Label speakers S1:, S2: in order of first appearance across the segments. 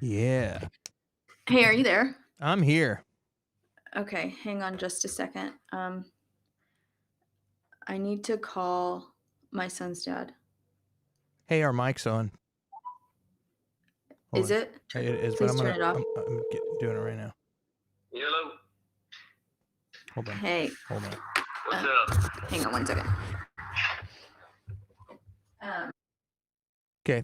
S1: Yeah,
S2: Hey, are you there?
S1: I'm here.
S2: Okay, hang on just a second. I need to call my son's dad.
S1: Hey, our mic's on. Hold
S2: Is
S1: on.
S2: it?
S1: It is, but
S2: Please turn it off.
S1: I'm doing it right now.
S3: Hello.
S1: Hold on.
S2: Hey,
S1: Hold on.
S3: What's
S2: uh,
S3: up?
S2: hang on one second. Um,
S1: Okay.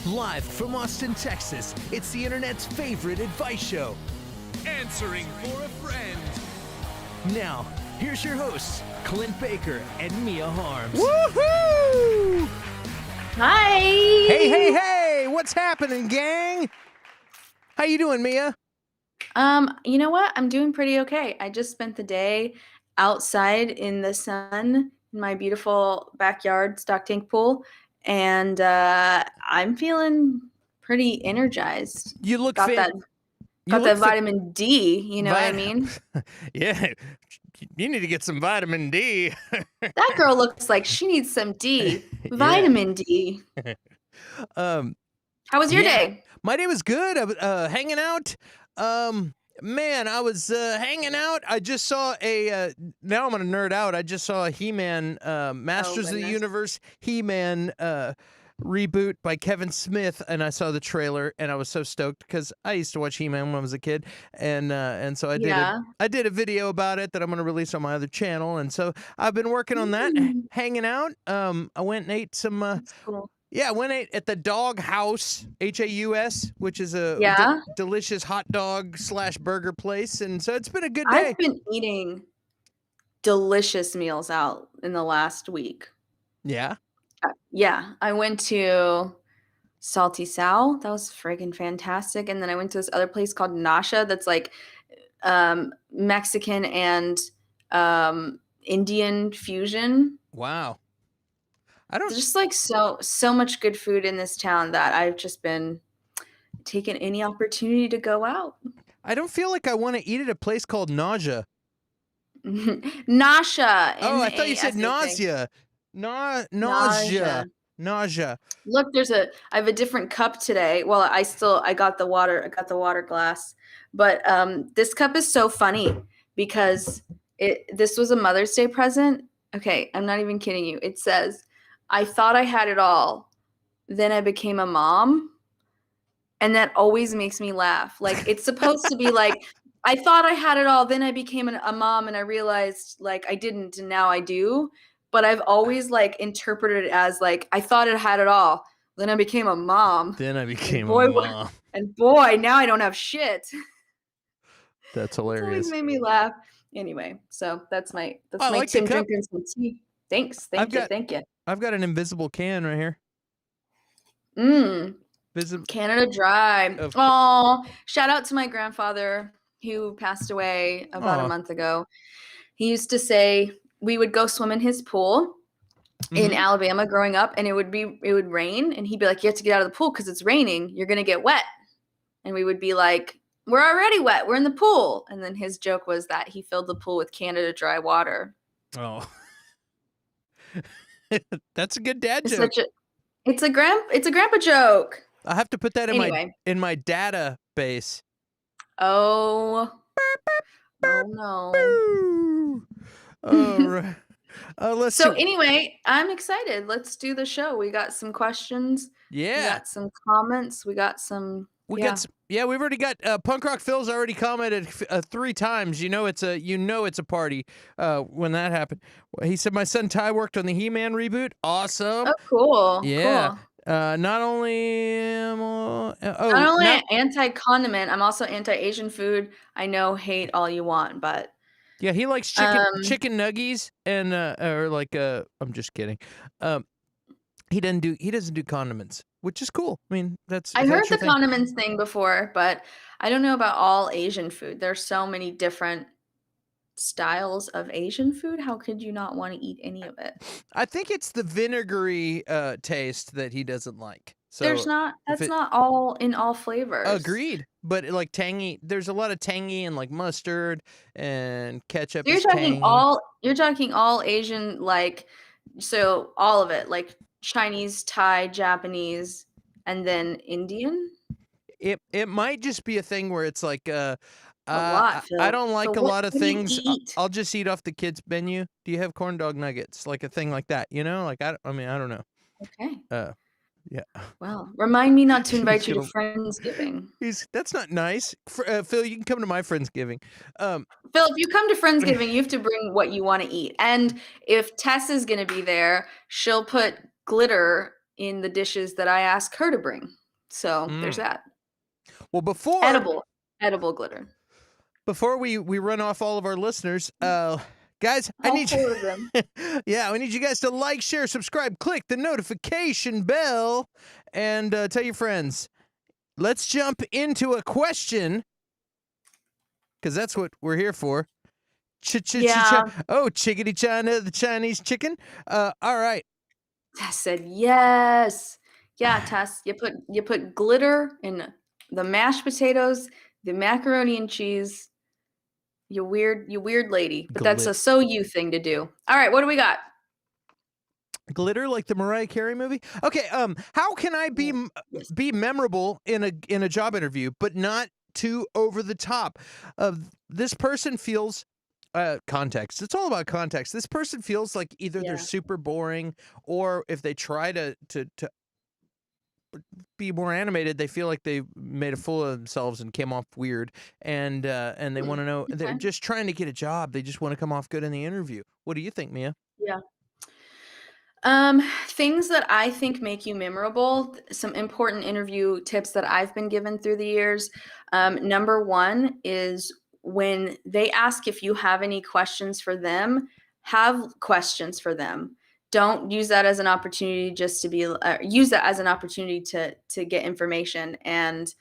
S1: Live from Austin, Texas, it's the internet's favorite advice show.
S3: Answering for a friend.
S1: Now, here's your hosts, Clint Baker and Mia Harms.
S2: Woohoo! Hi.
S1: Hey, what's happening, gang? How you doing, Mia?
S2: You know what? I'm doing pretty okay. I just spent the day outside in the sun in my beautiful backyard stock tank pool, and I'm feeling pretty energized.
S1: You look
S2: Got that vitamin D, you know what I mean?
S1: Yeah, you need to get some vitamin D.
S2: That girl looks like she needs some D. Vitamin D. How was your day?
S1: My day was good. I was hanging out. Man, I was hanging out. I just saw a. Now I'm gonna nerd out. I just saw a He-Man, Masters of the Universe He-Man reboot by Kevin Smith, and I saw the trailer, and I was so stoked because I used to watch He-Man when I was a kid, and so I did a video about it that I'm gonna release on my other channel, and so I've been working on that, hanging out. I went and ate some.
S2: That's cool.
S1: Yeah, I went at the Dog House, Haus, which is a delicious hot dog / burger place, and so it's been a good day.
S2: I've been eating delicious meals out in the last week.
S1: Yeah?
S2: Yeah, I went to Salty Sal. That was friggin' fantastic, and then I went to this other place called Nasha that's like Mexican and Indian fusion.
S1: Wow.
S2: There's just like so much good food in this town that I've just been taking any opportunity to go out.
S1: I don't feel like I want to eat at a place called Nausea.
S2: Nasha.
S1: Oh, I thought you said nausea. Nausea.
S2: Look, I have a different cup today. Well, I got the water glass. But this cup is so funny because this was a Mother's Day present. Okay, I'm not even kidding you. It says, I thought I had it all. Then I became a mom. And that always makes me laugh. Like, it's supposed to be like, I thought I had it all. Then I became a mom and I realized like I didn't and now I do. But I've always like interpreted it as like, I thought I had it all. Then I became a mom.
S1: Then I became a mom.
S2: And boy, now I don't have shit.
S1: That's hilarious.
S2: It always made me laugh. Anyway, so that's my
S1: like
S2: Tim drinking some tea. Thanks. Thank you.
S1: I've got an invisible can right here.
S2: Canada Dry. Oh, shout out to my grandfather who passed away about a month ago. He used to say we would go swim in his pool in Alabama growing up, and it would rain, and he'd be like, you have to get out of the pool because it's raining. You're going to get wet. And we would be like, we're already wet. We're in the pool. And then his joke was that he filled the pool with Canada Dry water.
S1: Oh. That's a good dad joke.
S2: It's a grandpa joke.
S1: I have to put that in my database.
S2: Oh no.
S1: All right.
S2: Anyway, I'm excited. Let's do the show. We got some questions.
S1: Yeah.
S2: We got some comments. We got some.
S1: We've already got Punk Rock Phil's already commented 3 times. You know it's a party when that happened. He said my son Ty worked on the He-Man reboot. Awesome.
S2: Oh, cool.
S1: Yeah.
S2: Cool.
S1: Not only
S2: anti-condiment, I'm also anti-Asian food. I know, hate all you want, but
S1: yeah, he likes chicken nuggies and I'm just kidding. He doesn't do condiments, which is cool. I mean,
S2: I heard the condiments thing before, but I don't know about all Asian food. There's so many different styles of Asian food. How could you not want to eat any of it?
S1: I think it's the vinegary taste that he doesn't like. So
S2: that's not all in all flavors.
S1: Agreed. But like tangy, there's a lot of tangy and like mustard and ketchup.
S2: So you're talking all Asian, like, so all of it, like Chinese, Thai, Japanese, and then Indian.
S1: It might just be a thing where it's like
S2: a lot, Phil.
S1: I don't like
S2: a
S1: lot of things.
S2: I'll
S1: just eat off the kids' menu. Do you have corn dog nuggets? Like a thing like that, you know? Like I don't know.
S2: Okay.
S1: Yeah.
S2: Well, remind me not to invite you to Friendsgiving.
S1: That's not nice. Phil, you can come to my Friendsgiving.
S2: Phil, if you come to Friendsgiving, you have to bring what you want to eat. And if Tess is going to be there, she'll put glitter in the dishes that I ask her to bring. So there's that.
S1: Well, before
S2: Edible glitter.
S1: Before we run off all of our listeners, guys, I
S2: All
S1: need
S2: 4 of them.
S1: yeah, we need you guys to like, share, subscribe, click the notification bell, and tell your friends. Let's jump into a question, because that's what we're here for.
S2: Yeah.
S1: Oh, chickadee China, the Chinese chicken. All right.
S2: Tess said yes. Yeah, Tess, you put glitter in the mashed potatoes, the macaroni and cheese. You weird lady. But that's a so you thing to do. All right, what do we got?
S1: Glitter, like the Mariah Carey movie. Okay, how can I be memorable in a job interview, but not too over the top? This person feels context. It's all about context. This person feels like either they're super boring, or if they try to be more animated, they feel like they made a fool of themselves and came off weird, and they want to know. They're just trying to get a job. They just want to come off good in the interview. What do you think, Mia?
S2: Yeah. Things that I think make you memorable, some important interview tips that I've been given through the years. Number 1 is when they ask if you have any questions for them, have questions for them. Don't use that as an opportunity just to be, use that as an opportunity to get information. And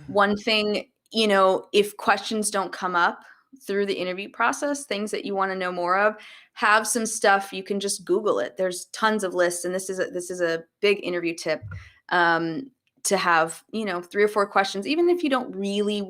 S2: one thing, if questions don't come up through the interview process, things that you want to know more of, have some stuff. You can just Google it. There's tons of lists, and this is a big interview tip, to have 3 or 4 questions, even if you don't really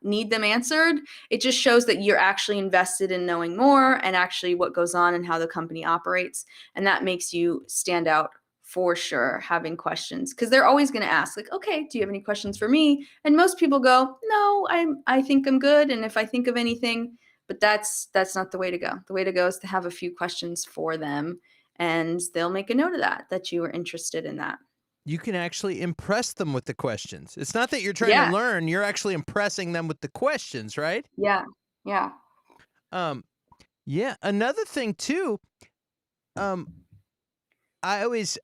S2: need them answered. It just shows that you're actually invested in knowing more and actually what goes on and how the company operates, and that makes you stand out for sure, having questions, because they're always going to ask, like, okay, do you have any questions for me? And most people go, no, I think I'm good, and if I think of anything. But that's not the way to go. The way to go is to have a few questions for them, and they'll make a note of that you are interested in that.
S1: You can actually impress them with the questions. It's not that you're trying to learn, you're actually impressing them with the questions, right?
S2: Yeah. Yeah.
S1: Yeah, another thing too, I always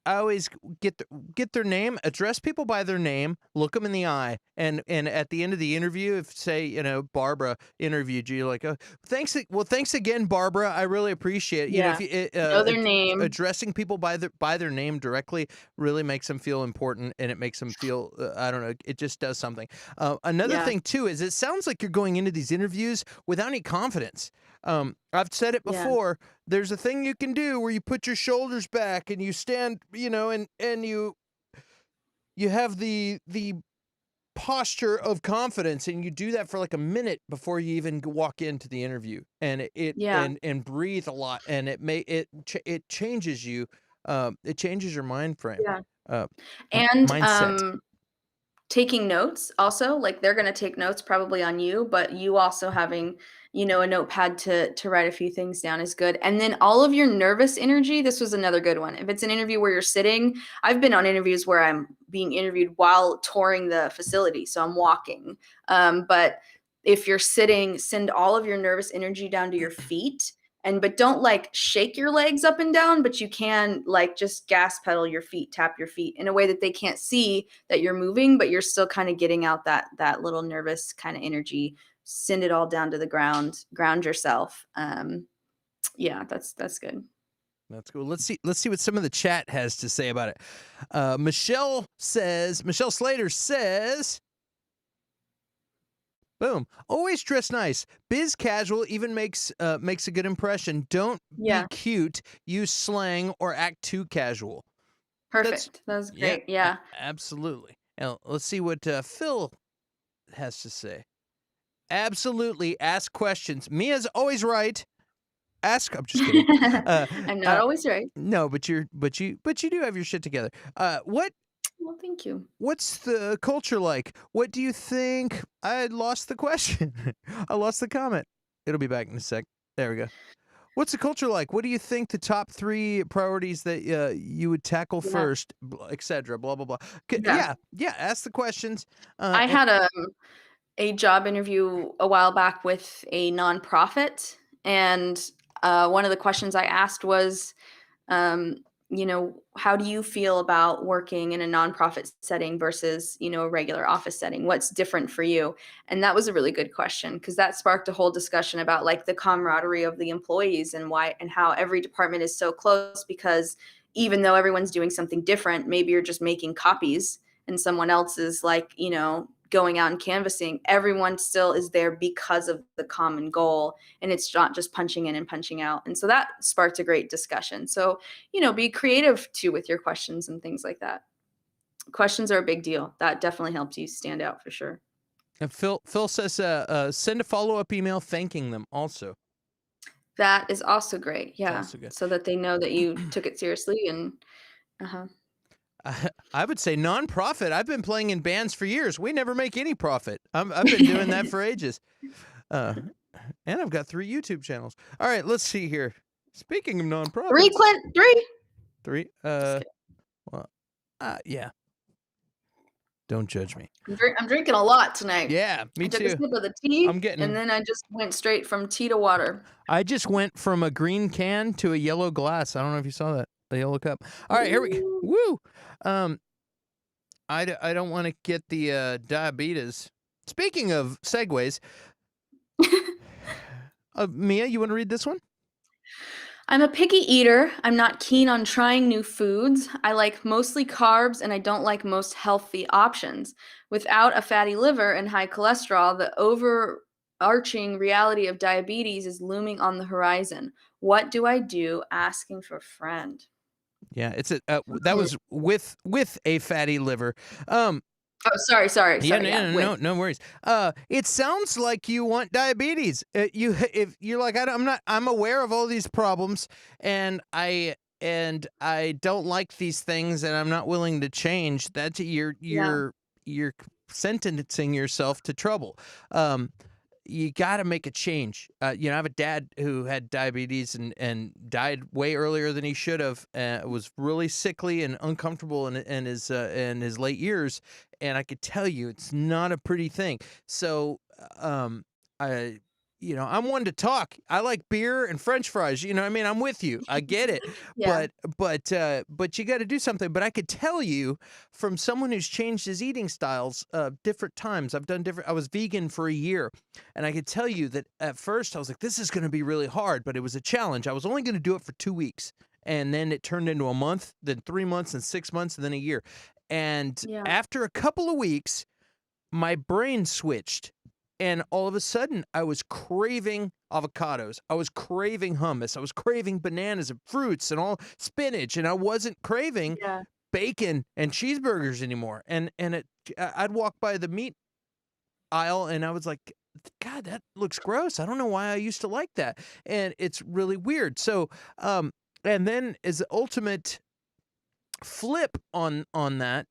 S1: get their name, address people by their name, look them in the eye, and at the end of the interview, if say Barbara interviewed you, like, thanks again, Barbara, I really appreciate it.
S2: Yeah.
S1: If
S2: know their name.
S1: addressing people by their name directly really makes them feel important, and it makes them feel I don't know, it just does something. Another thing too is it sounds like you're going into these interviews without any confidence. I've said it before. There's a thing you can do where you put your shoulders back and you stand, and you have the posture of confidence, and you do that for like a minute before you even walk into the interview, and and breathe a lot, and it changes you. It changes your mind frame.
S2: Yeah. And
S1: mindset.
S2: Taking notes also, like they're going to take notes probably on you, but you also having, a notepad to write a few things down is good. And then all of your nervous energy, this was another good one. If it's an interview where you're sitting, I've been on interviews where I'm being interviewed while touring the facility, so I'm walking. But if you're sitting, send all of your nervous energy down to your feet. But don't like shake your legs up and down, but you can like just gas pedal your feet, tap your feet in a way that they can't see that you're moving, but you're still kind of getting out that little nervous kind of energy. Send it all down to the ground yourself. Yeah, that's good.
S1: That's cool. Let's see what some of the chat has to say about it. Michelle Slater says, boom. Always dress nice. Biz casual even makes a good impression. Don't be cute, use slang, or act too casual.
S2: Perfect. That was great. Yeah.
S1: Absolutely. Now, let's see what Phil has to say. Absolutely. Ask questions. Mia's always right. I'm just kidding.
S2: I'm not always right.
S1: No, but you do have your shit together.
S2: Well, thank you.
S1: What's the culture like? What do you think? I lost the question. I lost the comment. It'll be back in a sec. There we go. What's the culture like? What do you think the top 3 priorities that you would tackle first, etc. Blah blah blah. Yeah. Ask the questions.
S2: I had a job interview a while back with a nonprofit, and one of the questions I asked was, how do you feel about working in a nonprofit setting versus, a regular office setting? What's different for you? And that was a really good question, because that sparked a whole discussion about like the camaraderie of the employees and why and how every department is so close, because even though everyone's doing something different, maybe you're just making copies and someone else is like, going out and canvassing, everyone still is there because of the common goal, and it's not just punching in and punching out. And so that sparked a great discussion. So, be creative too with your questions and things like that. Questions are a big deal. That definitely helps you stand out for sure.
S1: And Phil says send a follow-up email thanking them also.
S2: That is also great. Yeah.
S1: also good.
S2: So that they know that you took it seriously. And
S1: I would say nonprofit. I've been playing in bands for years. We never make any profit. I've been doing that for ages. And I've got 3 YouTube channels. All right, let's see here. Speaking of nonprofits.
S2: 3, Clint, 3.
S1: 3. Yeah. Don't judge me.
S2: I'm drinking a lot tonight.
S1: Yeah, me
S2: I took
S1: too.
S2: a sip of the tea,
S1: I'm getting-
S2: and then I just went straight from tea to water.
S1: I just went from a green can to a yellow glass. I don't know if you saw that. The yellow cup. All right, here we go. Woo! I don't want to get the diabetes. Speaking of segues, Mia, you want to read this one?
S2: I'm a picky eater. I'm not keen on trying new foods. I like mostly carbs, and I don't like most healthy options. Without a fatty liver and high cholesterol, the overarching reality of diabetes is looming on the horizon. What do I do? Asking for a friend.
S1: Yeah, it's that was with a fatty liver.
S2: Oh, sorry.
S1: Yeah, no worries. It sounds like you want diabetes. If you're like, I'm aware of all these problems, and I don't like these things, and I'm not willing to change. That's you're sentencing yourself to trouble. You got to make a change. I have a dad who had diabetes and died way earlier than he should have. Was really sickly and uncomfortable in his late years, and I could tell you it's not a pretty thing. So, I'm one to talk. I like beer and French fries. I'm with you. I get it.
S2: Yeah.
S1: But you got to do something. But I could tell you from someone who's changed his eating styles different times. I was vegan for a year, and I could tell you that at first I was like, this is going to be really hard, but it was a challenge. I was only going to do it for 2 weeks, and then it turned into a month, then 3 months, and 6 months, and then a year. And after a couple of weeks, my brain switched. And all of a sudden, I was craving avocados. I was craving hummus. I was craving bananas and fruits and all spinach. And I wasn't craving bacon and cheeseburgers anymore. And I'd walk by the meat aisle, and I was like, God, that looks gross. I don't know why I used to like that. And it's really weird. So, and then as the ultimate flip on that,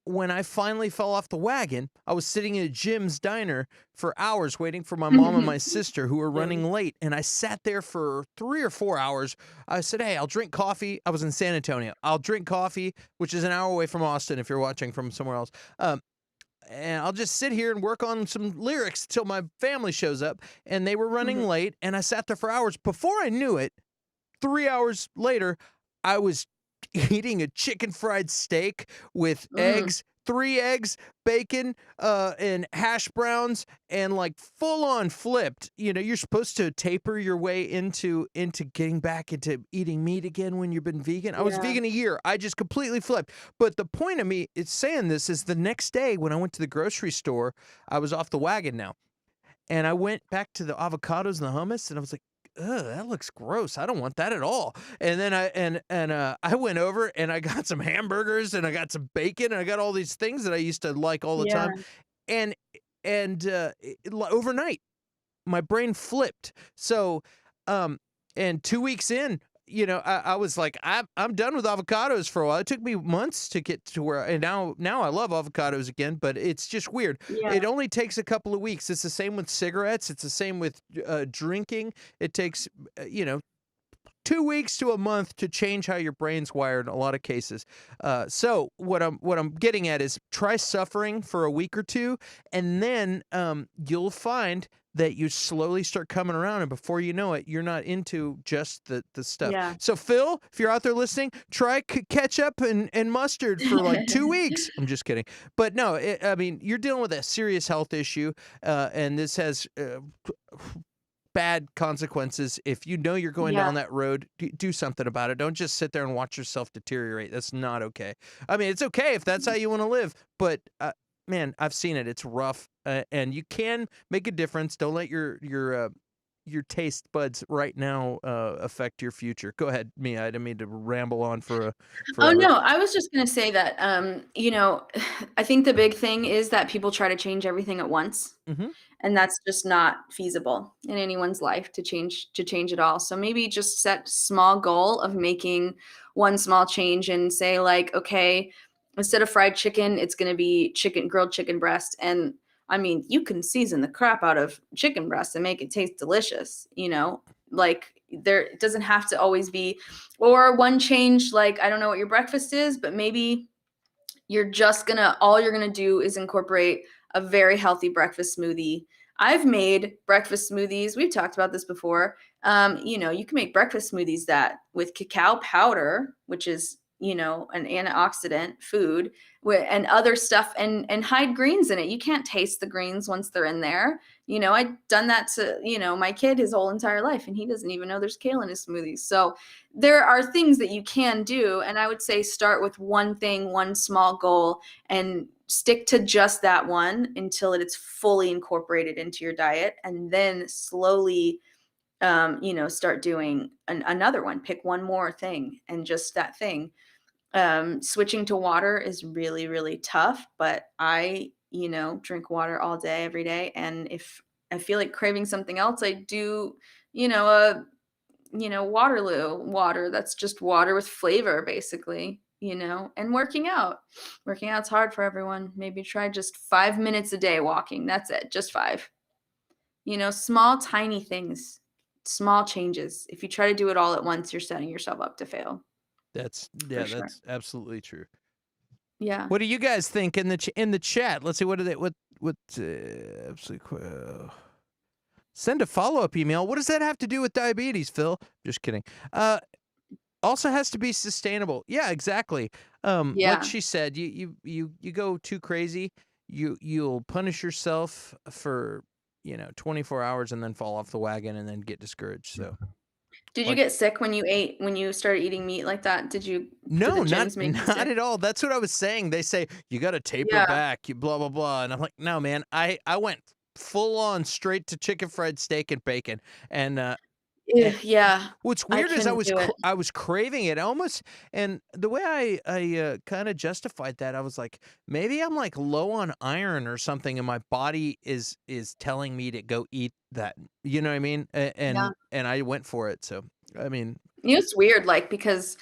S1: when I finally fell off the wagon, I was sitting in a Jim's diner for hours waiting for my mom and my sister who were running late. And I sat there for 3 or 4 hours. I said, hey, I'll drink coffee. I was in San Antonio. I'll drink coffee, which is an hour away from Austin if you're watching from somewhere else. And I'll just sit here and work on some lyrics till my family shows up. And they were running late, and I sat there for hours. Before I knew it, 3 hours later, I was eating a chicken fried steak with eggs, 3 eggs, bacon, and hash browns, and like full on flipped. You're supposed to taper your way into getting back into eating meat again when you've been vegan. I was vegan a year. I just completely flipped. But the point of me is saying this is the next day when I went to the grocery store, I was off the wagon now. And I went back to the avocados and the hummus, and I was like, ugh, that looks gross. I don't want that at all. And then I went over and I got some hamburgers and I got some bacon and I got all these things that I used to like all the time. And overnight, my brain flipped. So, and 2 weeks in, I was like, I'm done with avocados for a while. It took me months to get to where, and now I love avocados again, but it's just weird. It only takes a couple of weeks. It's the same with cigarettes. It's the same with drinking. It takes, 2 weeks to a month to change how your brain's wired in a lot of cases. So what I'm getting at is try suffering for a week or two, and then you'll find that you slowly start coming around, and before you know it, you're not into just the stuff.
S2: Yeah.
S1: So Phil, if you're out there listening, try ketchup and mustard for like 2 weeks. I'm just kidding. But no, I mean, you're dealing with a serious health issue, and this has bad consequences. If you know you're going
S2: Yeah.
S1: down that road, do something about it. Don't just sit there and watch yourself deteriorate. That's not okay. I mean, it's okay if that's how you want to live, but man, I've seen it. It's rough, and you can make a difference. Don't let your taste buds right now affect your future. Go ahead, Mia. I didn't mean to ramble on
S2: Oh,
S1: forever.
S2: no, I was just gonna say that, I think the big thing is that people try to change everything at once,
S1: Mm-hmm.
S2: and that's just not feasible in anyone's life to change it all. So maybe just set small goal of making one small change and say like, okay, instead of fried chicken, it's gonna be grilled chicken breast. And I mean, you can season the crap out of chicken breast and make it taste delicious, like there it doesn't have to always be, or one change, like I don't know what your breakfast is, but maybe all you're gonna do is incorporate a very healthy breakfast smoothie. I've made breakfast smoothies. We've talked about this before. You can make breakfast smoothies that with cacao powder, which is, an antioxidant food, and other stuff, and hide greens in it. You can't taste the greens once they're in there. I've done that to, my kid his whole entire life, and he doesn't even know there's kale in his smoothies. So there are things that you can do. And I would say start with one thing, one small goal, and stick to just that one until it's fully incorporated into your diet. And then slowly, start doing another one. Pick one more thing and just that thing. Switching to water is really, really tough, but I, drink water all day, every day. And if I feel like craving something else, I do, Waterloo water. That's just water with flavor, basically, and working out. Working out's hard for everyone. Maybe try just 5 minutes a day walking. That's it. Just 5. Small, tiny things, small changes. If you try to do it all at once, you're setting yourself up to fail.
S1: That's
S2: For sure.
S1: that's absolutely true.
S2: Yeah.
S1: What do you guys think in the chat? Let's see. What send a follow-up email. What does that have to do with diabetes, Phil? Just kidding. Also has to be sustainable. Yeah, exactly.
S2: Yeah.
S1: Like she said, you go too crazy, you'll punish yourself for 24 hours and then fall off the wagon and then get discouraged. So
S2: Did you get sick when you started eating meat like that? Did the
S1: no,
S2: gyms make you
S1: not
S2: sick?
S1: at all. That's what I was saying. They say you got to taper
S2: Yeah.
S1: back, you blah blah blah, and I'm like, no, man. I went full on straight to chicken fried steak and bacon, and
S2: Yeah.
S1: what's
S2: I
S1: weird is
S2: couldn't do it.
S1: I was craving it almost, and the way I kind of justified that, I was like, maybe I'm like low on iron or something, and my body is telling me to go eat that. You know what I mean?
S2: Yeah.
S1: And I went for it. So I mean,
S2: It's weird, like, because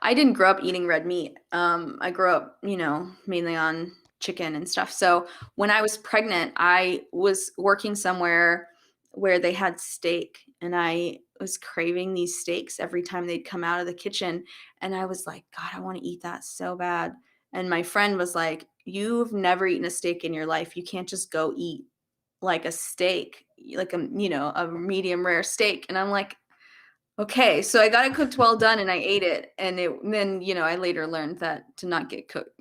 S2: I didn't grow up eating red meat. I grew up, mainly on chicken and stuff. So when I was pregnant, I was working somewhere where they had steak, and I was craving these steaks every time they'd come out of the kitchen. And I was like, God, I want to eat that so bad. And my friend was like, you've never eaten a steak in your life. You can't just go eat like a steak, like a medium rare steak. And I'm like, okay, so I got it cooked well done and I ate it. And then, I later learned that to not get cooked,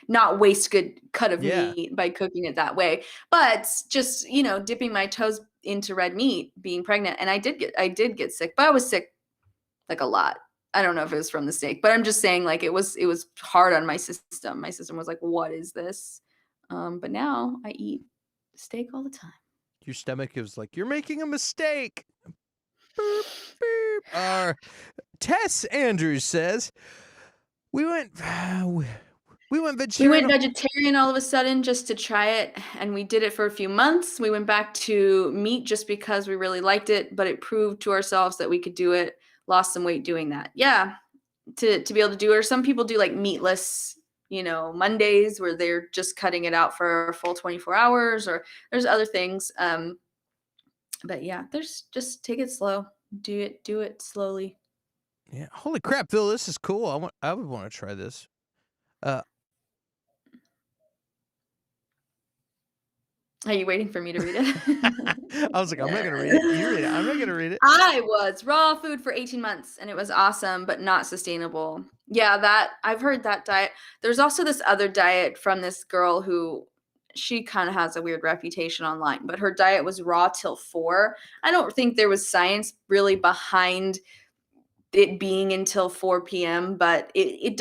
S2: not waste good cut of
S1: yeah.
S2: meat by cooking it that way. But just, dipping my toes into red meat, being pregnant. And I did get sick, but I was sick like a lot. I don't know if it was from the steak, but I'm just saying, like, it was hard on my system. My system was like, what is this? But now I eat steak all the time.
S1: Your stomach was like, you're making a mistake. Boop, boop. Tess Andrews says, we went vegetarian.
S2: We went vegetarian all of a sudden just to try it, and we did it for a few months. We went back to meat just because we really liked it, but it proved to ourselves that we could do it. Lost some weight doing that. Yeah, to be able to do it. Or some people do like meatless, Mondays where they're just cutting it out for a full 24 hours, or there's other things. But yeah, there's just take it slow. Do it slowly.
S1: Yeah. Holy crap, Phil, this is cool. I would want to try this. Uh,
S2: Are you waiting for me to read it?
S1: I was like, I'm not gonna read it. You read it. I'm not gonna read it.
S2: I was raw food for 18 months and it was awesome, but not sustainable. Yeah, that I've heard that diet. There's also this other diet from this girl who she kind of has a weird reputation online, but her diet was raw till 4. I don't think there was science really behind it being until 4 p.m., but it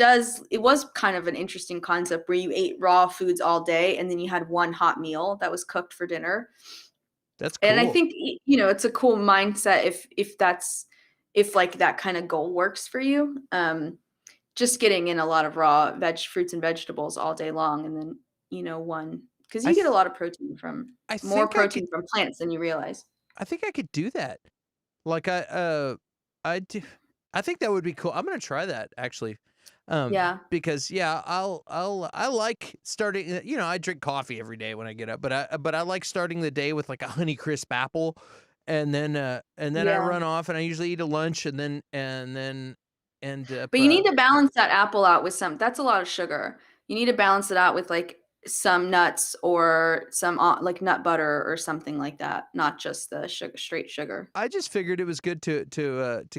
S2: was kind of an interesting concept where you ate raw foods all day and then you had one hot meal that was cooked for dinner.
S1: That's
S2: And I
S1: cool.
S2: think, it's a cool mindset if like that kind of goal works for you. Just getting in a lot of raw fruits and vegetables all day long, and then, because
S1: I
S2: you get a
S1: th-
S2: lot of protein from
S1: I
S2: more
S1: think I
S2: protein
S1: could.
S2: from plants than you realize.
S1: I think I could do that. Like I do. I think that would be cool. I'm gonna try that actually.
S2: Yeah.
S1: Because yeah, I like starting. I drink coffee every day when I get up, but I like starting the day with like a Honeycrisp apple, and then I
S2: Yeah.
S1: run off and I usually eat a lunch and then end up.
S2: But you need to balance that apple out with that's a lot of sugar. You need to balance it out with like some nuts or some like nut butter or something like that, not just the straight sugar.
S1: I just figured it was good to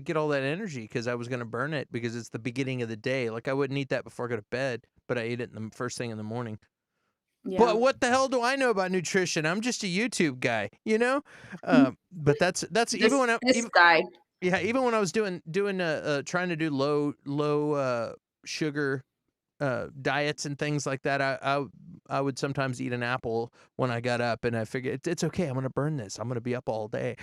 S1: get all that energy because I was gonna burn it because it's the beginning of the day. Like I wouldn't eat that before I go to bed, but I ate it in the first thing in the morning.
S2: Yeah.
S1: But what the hell do I know about nutrition? I'm just a YouTube guy, But that's
S2: This
S1: even when
S2: this guy.
S1: even when I was doing trying to do low sugar diets and things like that, I would sometimes eat an apple when I got up, and I figured it's okay. I'm gonna burn this. I'm gonna be up all day.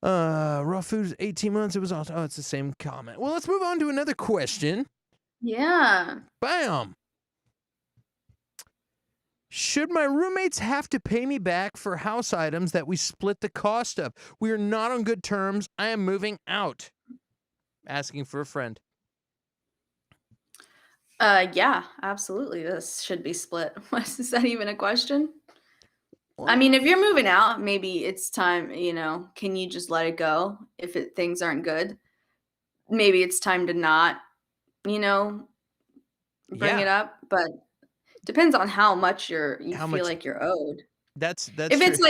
S1: Raw foods 18 months. It was awesome. Oh, it's the same comment. Well, let's move on to another question.
S2: Yeah.
S1: Bam. Should my roommates have to pay me back for house items that we split the cost of? We are not on good terms. I am moving out. Asking for a friend.
S2: Yeah, absolutely. This should be split. Is that even a question?
S1: Well,
S2: I mean, if you're moving out, maybe it's time, can you just let it go if things aren't good? Maybe it's time to not, bring it
S1: yeah.
S2: up, but depends on how much you
S1: How
S2: feel
S1: much?
S2: like you're owed.
S1: That's
S2: If
S1: true.
S2: it's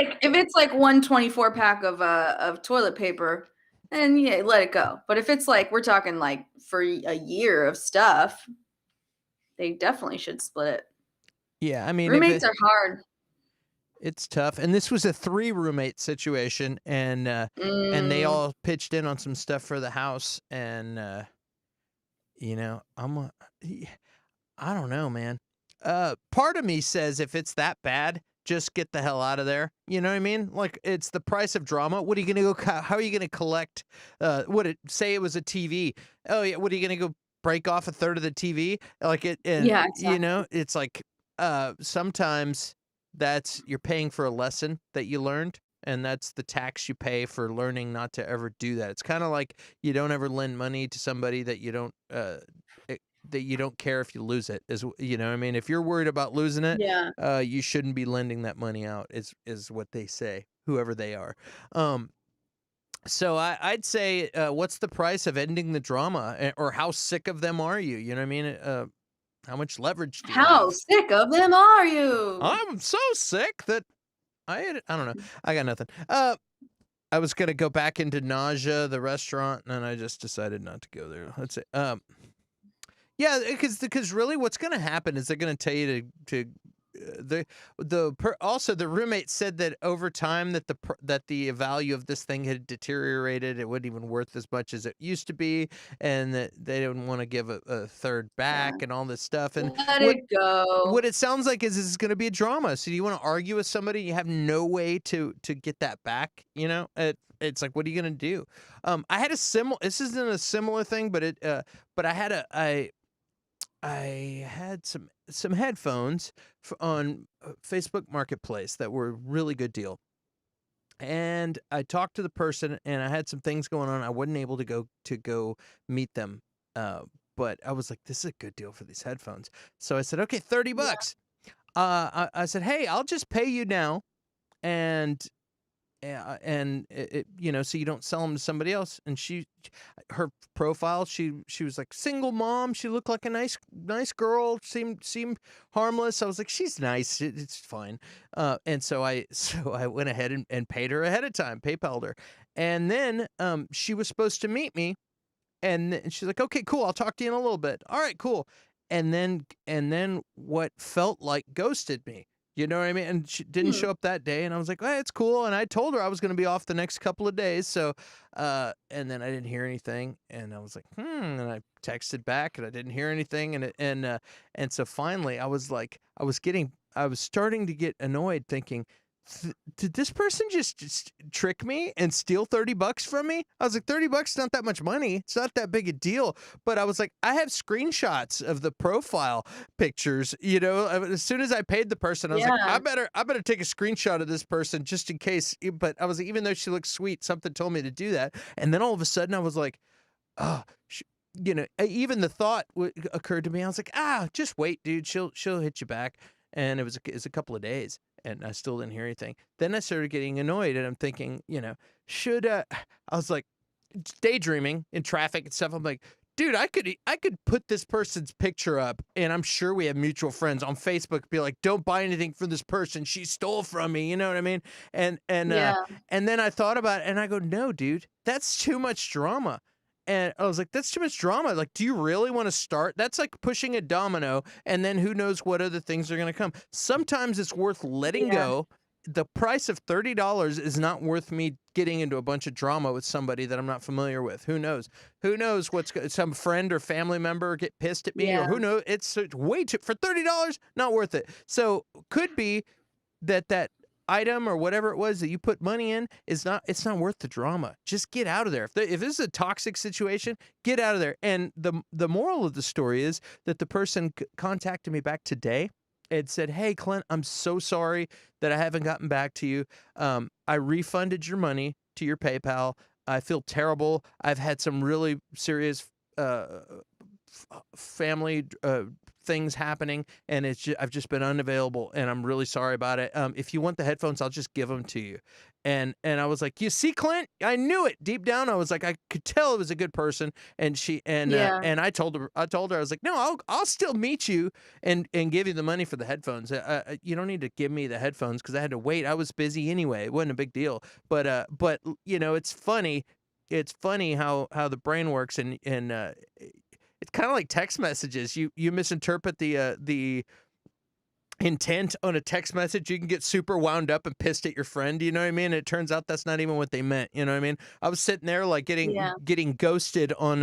S2: like 124 pack of toilet paper, then yeah, let it go. But if it's like we're talking like for a year of stuff, they definitely should split it.
S1: Yeah, I mean,
S2: Roommates are hard.
S1: it's tough, and this was a 3 roommate situation, and they
S2: Mm,
S1: all pitched in on some stuff for the house, and I don't know, man. Part of me says if it's that bad, just get the hell out of there. You know what I mean? Like it's the price of drama. What are you gonna go? How are you gonna collect? Say it was a TV? Oh yeah. What are you gonna go break off a third of the TV? Like it, and
S2: yeah, exactly.
S1: it's like sometimes that's you're paying for a lesson that you learned. And that's the tax you pay for learning not to ever do that. It's kind of like you don't ever lend money to somebody that you don't that you don't care if you lose it. What I mean? If you're worried about losing it,
S2: Yeah.
S1: you shouldn't be lending that money out. Is what they say, whoever they are. So I'd say, what's the price of ending the drama, or how sick of them are you? You know what I mean? How much leverage do you
S2: How
S1: have?
S2: sick of them are you?
S1: I'm so sick that I don't know. I got nothing. I was gonna go back into Nausea, the restaurant, and I just decided not to go there. Let's say, yeah, because really, what's going to happen is they're going to tell you also the roommate said that over time that the value of this thing had deteriorated. It wasn't even worth as much as it used to be, and that they didn't want to give a third
S2: Yeah.
S1: back and all this stuff. And
S2: Let it go.
S1: what it sounds like is this is going to be a drama. So do you want to argue with somebody? You have no way to get that back. It's like, what are you going to do? I had a similar. This isn't a similar thing, but but I had some headphones on Facebook Marketplace that were a really good deal. And I talked to the person, and I had some things going on. I wasn't able to go meet them. But I was like, this is a good deal for these headphones. So I said, okay, $30. I said, hey, I'll just pay you now, and and so you don't sell them to somebody else. And her profile, she was like single mom. She looked like a nice girl. Seemed harmless. I was like, she's nice. It's fine. And so I went ahead and paid her ahead of time, PayPal'd her, and then she was supposed to meet me, and she's like, okay, cool. I'll talk to you in a little bit. All right, cool. And then what felt like ghosted me. You know what I mean? And she didn't show up that day, and I was like, "Hey, it's cool." And I told her I was going to be off the next couple of days. So, and then I didn't hear anything, and I was like, And I texted back, and I didn't hear anything, and so finally, I was starting to get annoyed, thinking, did this person just trick me and steal $30 from me? I was like, $30 is not that much money. It's not that big a deal. But I was like, I have screenshots of the profile pictures. As soon as I paid the person, I was like, I better take a screenshot of this person just in case. But I was like, even though she looks sweet, something told me to do that. And then all of a sudden, I was like, oh, even the thought occurred to me. I was like, just wait, dude. She'll hit you back. And it was a couple of days, and I still didn't hear anything. Then I started getting annoyed, and I'm thinking, should I was like daydreaming in traffic and stuff. I'm like, dude, I could put this person's picture up, and I'm sure we have mutual friends on Facebook. Be like, don't buy anything from this person. She stole from me. You know what I mean? And then I thought about it, and I go, no, dude, that's too much drama. And I was like, that's too much drama. Like, do you really want to start? That's like pushing a domino, and then who knows what other things are going to come. Sometimes it's worth letting go. The price of $30 is not worth me getting into a bunch of drama with somebody that I'm not familiar with. Who knows? Who knows some friend or family member get pissed at me, or who knows? It's way too, for $30, not worth it. So could be that item or whatever it was that you put money in it's not worth the drama. Just get out of there. If this is a toxic situation, get out of there. And the moral of the story is that the person contacted me back today and said, hey, Clint, I'm so sorry that I haven't gotten back to you. I refunded your money to your PayPal. I feel terrible. I've had some really serious family things happening, and I've just been unavailable, and I'm really sorry about it. If you want the headphones, I'll just give them to you. And I was like, you see, Clint, I knew it deep down. I was like, I could tell it was a good person. And I told her, I was like, no, I'll still meet you and give you the money for the headphones. You don't need to give me the headphones because I had to wait. I was busy anyway. It wasn't a big deal. But it's funny. It's funny how the brain works, and it's kind of like text messages. You misinterpret the intent on a text message. You can get super wound up and pissed at your friend. You know what I mean? And it turns out that's not even what they meant. You know what I mean? I was sitting there like getting ghosted on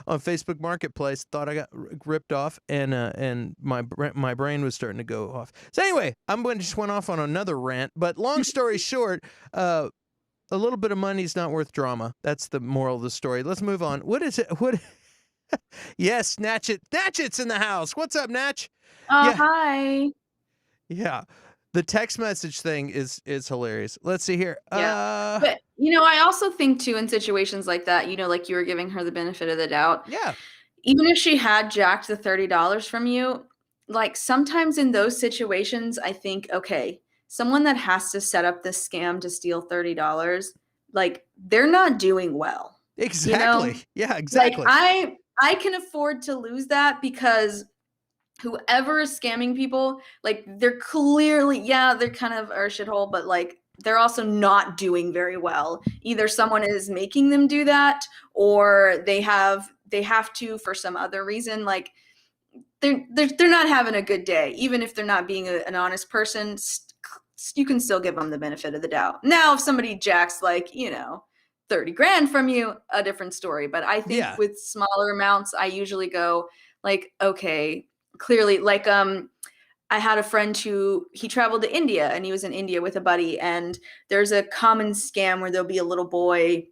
S1: Facebook Marketplace. Thought I got ripped off, and my brain was starting to go off. So anyway, just went off on another rant. But long story short, a little bit of money's not worth drama. That's the moral of the story. Let's move on. What is it? What? Yes, Snatch It. Snatch It's in the house. What's up, Natch?
S2: Oh,
S1: Yeah.
S2: hi.
S1: Yeah. The text message thing is hilarious. Let's see here.
S2: Yeah. But, I also think, too, in situations like that, like you were giving her the benefit of the doubt.
S1: Yeah.
S2: Even if she had jacked the $30 from you, like sometimes in those situations, I think, okay, someone that has to set up this scam to steal $30, like they're not doing well.
S1: Exactly. Yeah, exactly.
S2: Like I can afford to lose that because whoever is scamming people, like they're clearly, they're kind of a shithole, but like they're also not doing very well. Either someone is making them do that, or they have to for some other reason. Like they're not having a good day, even if they're not being an honest person. You can still give them the benefit of the doubt. Now, if somebody jacks like 30 grand from you, a different story. But I think with smaller amounts, I usually go like, okay, clearly, like I had a friend he traveled to India, and he was in India with a buddy, and there's a common scam where there'll be a little boy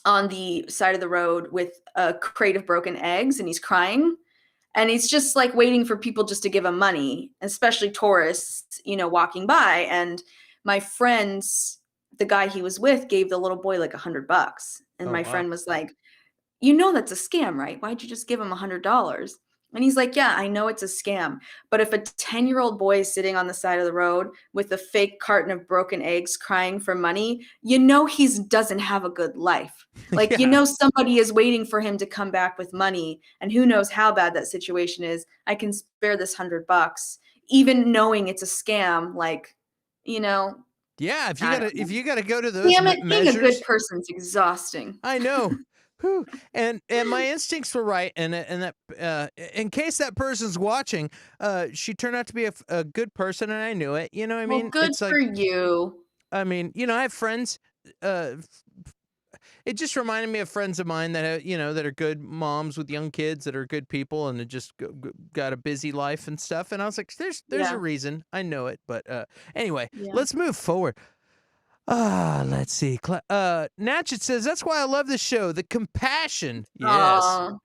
S2: on the side of the road with a crate of broken eggs, and he's crying, and he's just like waiting for people just to give him money, especially tourists, walking by. And my friends, the guy he was with, gave the little boy like $100, and my friend was like, that's a scam, right? Why'd you just give him $100? And he's like, yeah, I know it's a scam. But if a 10-year-old boy is sitting on the side of the road with a fake carton of broken eggs crying for money, he doesn't have a good life. Like,
S1: Yeah.
S2: somebody is waiting for him to come back with money. And who knows how bad that situation is. I can spare this $100, even knowing it's a scam. Like,
S1: Yeah,
S2: I don't know.
S1: if you gotta go to those
S2: Damn it, being a good
S1: measures,
S2: person's exhausting.
S1: I know. Whew. And my instincts were right, and that in case that person's watching, she turned out to be a good person, and I knew it. You know what I
S2: Well,
S1: mean?
S2: good
S1: It's
S2: for
S1: like,
S2: you.
S1: I mean, I have friends. Uh, it just reminded me of friends of mine that that are good moms with young kids that are good people and that just got a busy life and stuff. And I was like, there's a
S2: Yeah.
S1: reason. I know it, but anyway,
S2: Yeah.
S1: let's move forward. Let's see. Natchet says that's why I love this show. The compassion. Yes.
S2: Aw.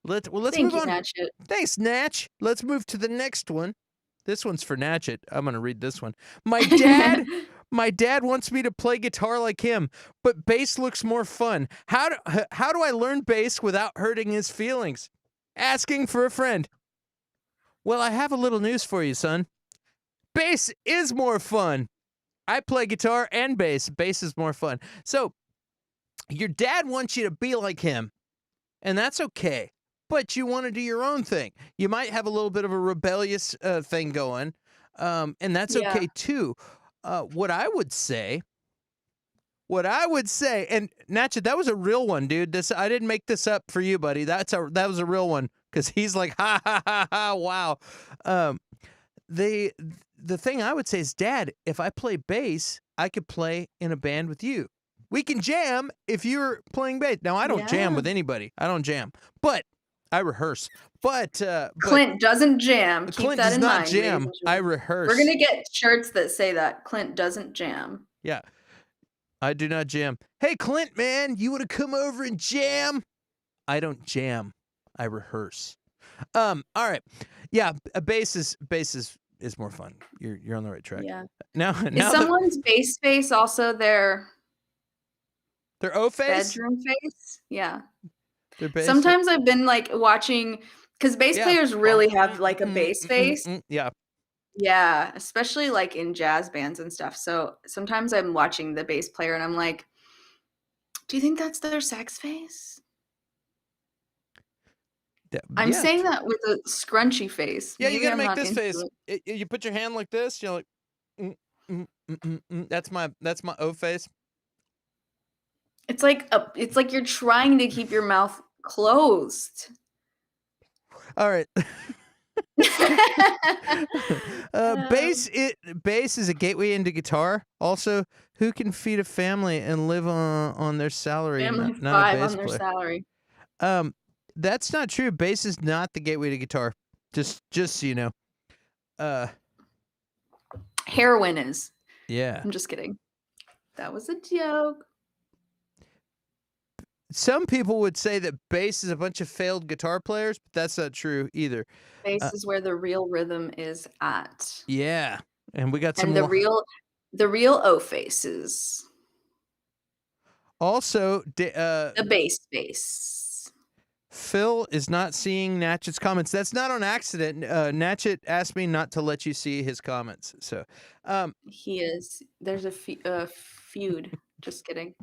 S1: Let's
S2: Thank
S1: move
S2: you,
S1: on.
S2: Natchet.
S1: Thanks, Natch. Let's move to the next one. This one's for Natchet. I'm gonna read this one. My dad wants me to play guitar like him, but bass looks more fun. How do I learn bass without hurting his feelings? Asking for a friend. Well, I have a little news for you, son. Bass is more fun. I play guitar and bass. Bass is more fun. So, your dad wants you to be like him, and that's okay. But you want to do your own thing. You might have a little bit of a rebellious thing going, and that's
S2: Yeah.
S1: okay too. What I would say, and Natchet, that was a real one, dude. I didn't make this up for you, buddy. That was a real one because he's like, ha ha ha ha, wow. The thing I would say is, Dad, if I play bass, I could play in a band with you. We can jam if you're playing bass. Now, I don't jam
S2: Yeah.
S1: with anybody. I don't jam, but I rehearse. But
S2: Clint doesn't jam. Keep
S1: Clint
S2: that
S1: does
S2: in
S1: not
S2: mind.
S1: jam.
S2: ladies and
S1: I
S2: gentlemen.
S1: rehearse.
S2: We're gonna get shirts that say that Clint doesn't jam.
S1: Yeah, I do not jam. Hey, Clint, man, you want to come over and jam? I don't jam. I rehearse. All right. Yeah, a bass is more fun. You're on the right track.
S2: Yeah.
S1: Now
S2: Is someone's bass face also their
S1: O face.
S2: bedroom face? Yeah.
S1: Their bass.
S2: Sometimes I've been like watching because bass players really have like a bass face.
S1: Yeah.
S2: Yeah, especially like in jazz bands and stuff. So sometimes I'm watching the bass player and I'm like, do you think that's their sax face? I'm saying that with a scrunchy face.
S1: Yeah,
S2: Maybe
S1: you gotta
S2: I'm
S1: make
S2: not
S1: this
S2: into
S1: face.
S2: it.
S1: You put your hand like this. You're like, that's my O face.
S2: It's like you're trying to keep your mouth closed.
S1: All right. Bass is a gateway into guitar. Also, who can feed a family and live on their salary?
S2: Family
S1: Not a
S2: five
S1: bass
S2: on their
S1: player.
S2: salary.
S1: That's not true. Bass is not the gateway to guitar. Just so you know.
S2: Heroin is.
S1: Yeah.
S2: I'm just kidding. That was a joke.
S1: Some people would say that bass is a bunch of failed guitar players, but that's not true either.
S2: Bass is where the real rhythm is at.
S1: Yeah, and we got some.
S2: And the real O faces.
S1: Also,
S2: The bass.
S1: Phil is not seeing Natchet's comments. That's not on accident. Natchet asked me not to let you see his comments. So,
S2: he is. There's a feud. Just kidding.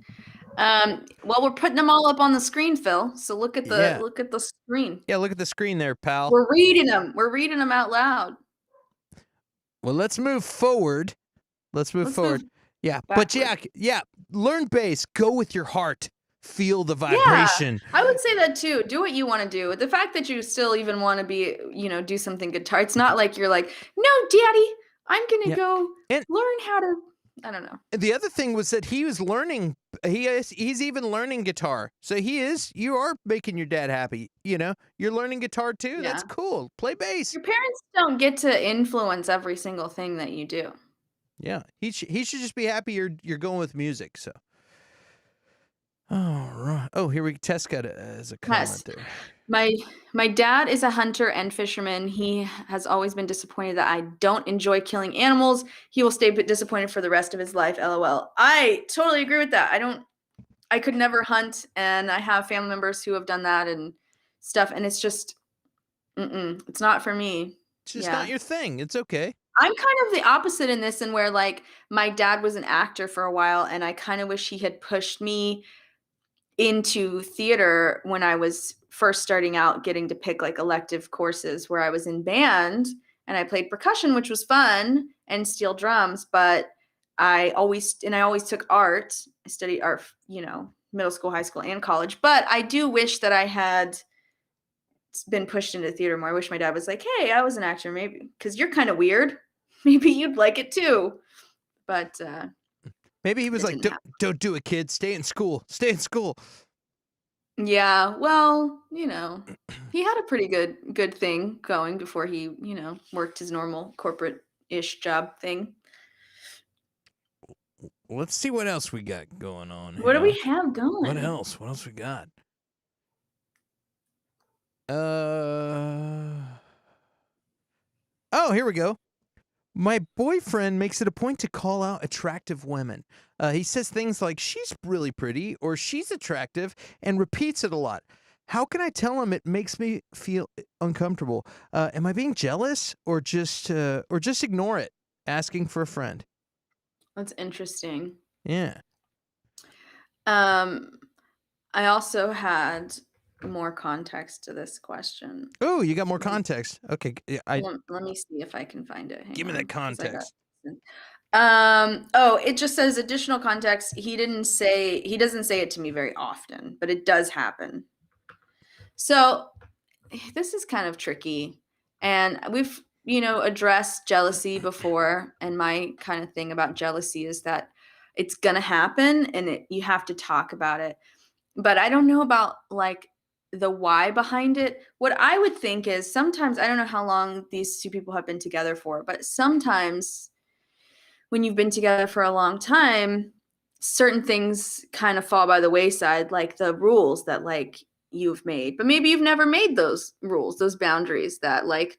S2: Well, we're putting them all up on the screen, Phil. So look at the screen.
S1: Yeah, look at the screen there, pal.
S2: We're reading them. We're reading them out loud.
S1: Well, let's move forward. Let's move forward. Yeah,
S2: backward.
S1: But yeah. Learn bass. Go with your heart. Feel the vibration.
S2: Yeah, I would say that too. Do what you want to do. The fact that you still even want to be, do something guitar. It's not like you're like, no, Daddy, I'm gonna go learn how to. I don't know.
S1: The other thing was that he was learning. He's even learning guitar. So you are making your dad happy. You're learning guitar too. Yeah. That's cool. Play bass.
S2: Your parents don't get to influence every single thing that you do.
S1: Yeah, he should just be happy you're going with music. So, all right. Oh, here Tess got as a comment there.
S2: My dad is a hunter and fisherman. He has always been disappointed that I don't enjoy killing animals. He will stay disappointed for the rest of his life. LOL. I totally agree with that. I could never hunt, and I have family members who have done that and stuff. And it's just, It's not for me.
S1: It's just
S2: Yeah.
S1: not your thing. It's okay.
S2: I'm kind of the opposite in this, and where like my dad was an actor for a while, and I kind of wish he had pushed me into theater when I was first starting out, getting to pick like elective courses, where I was in band and I played percussion, which was fun, and steel drums, but I always took art. I studied art, middle school, high school, and college. But I do wish that I had been pushed into theater more. I wish my dad was like, "Hey, I was an actor, maybe because you're kind of weird. Maybe you'd like it too." But
S1: maybe he was like, don't do it, kid. Stay in school. Stay in school.
S2: Yeah, well, he had a pretty good thing going before he, worked his normal corporate-ish job thing.
S1: Let's see what else we got going on here.
S2: What do we have going?
S1: What else? What else we got? Oh, here we go. My boyfriend makes it a point to call out attractive women. He says things like, she's really pretty or she's attractive, and repeats it a lot. How can I tell him it makes me feel uncomfortable? Am I being jealous or just ignore it? Asking for a friend.
S2: That's interesting.
S1: Yeah.
S2: I also had more context to this question.
S1: Oh, you got more context. Okay.
S2: Let me see if I can find it.
S1: Give me that context.
S2: It just says additional context. He doesn't say it to me very often, but it does happen. So this is kind of tricky, and we've, addressed jealousy before. And my kind of thing about jealousy is that it's going to happen and you have to talk about it. But I don't know about like the why behind it. What I would think is sometimes, I don't know how long these two people have been together for, but sometimes when you've been together for a long time, certain things kind of fall by the wayside, like the rules that like you've made. But maybe you've never made those rules, those boundaries that like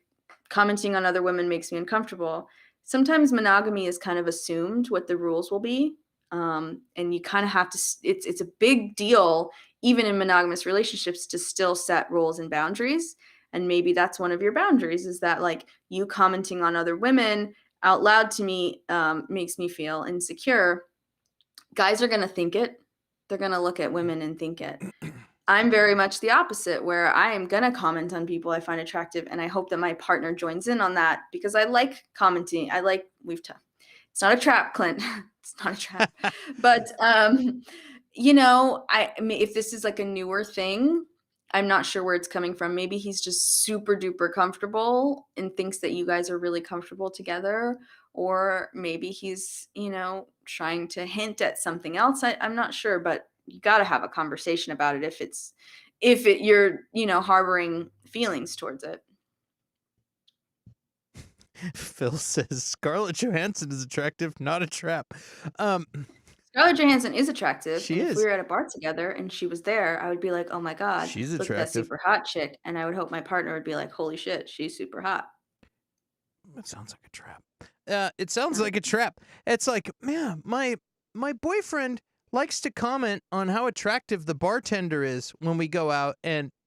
S2: commenting on other women makes me uncomfortable. Sometimes monogamy is kind of assumed what the rules will be. And you kind of have to, it's a big deal, even in monogamous relationships, to still set rules and boundaries. And maybe that's one of your boundaries, is that like you commenting on other women out loud to me makes me feel insecure. Guys are going to think it. They're going to look at women and think it. I'm very much the opposite, where I am going to comment on people I find attractive, and I hope that my partner joins in on that, because I like commenting. It's not a trap, Clint. It's not a trap. But, if this is like a newer thing, I'm not sure where it's coming from. Maybe he's just super duper comfortable and thinks that you guys are really comfortable together. Or maybe he's, trying to hint at something else. I'm not sure, but you got to have a conversation about it if you're, harboring feelings towards it.
S1: Phil says Scarlett Johansson is attractive, not a trap.
S2: Scarlett Johansson is attractive.
S1: She is.
S2: If we were at a bar together and she was there, I would be like, oh my God,
S1: she's
S2: look
S1: attractive.
S2: at that super hot chick. And I would hope my partner would be like, holy shit, she's super hot.
S1: That sounds like a trap. It sounds like a trap. It's like, man, my boyfriend likes to comment on how attractive the bartender is when we go out,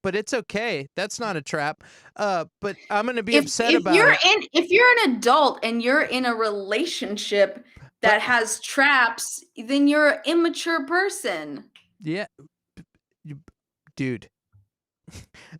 S1: but it's okay. That's not a trap. But I'm gonna be upset about it.
S2: If you're an adult and you're in a relationship that has traps, then you're an immature person.
S1: Yeah, dude.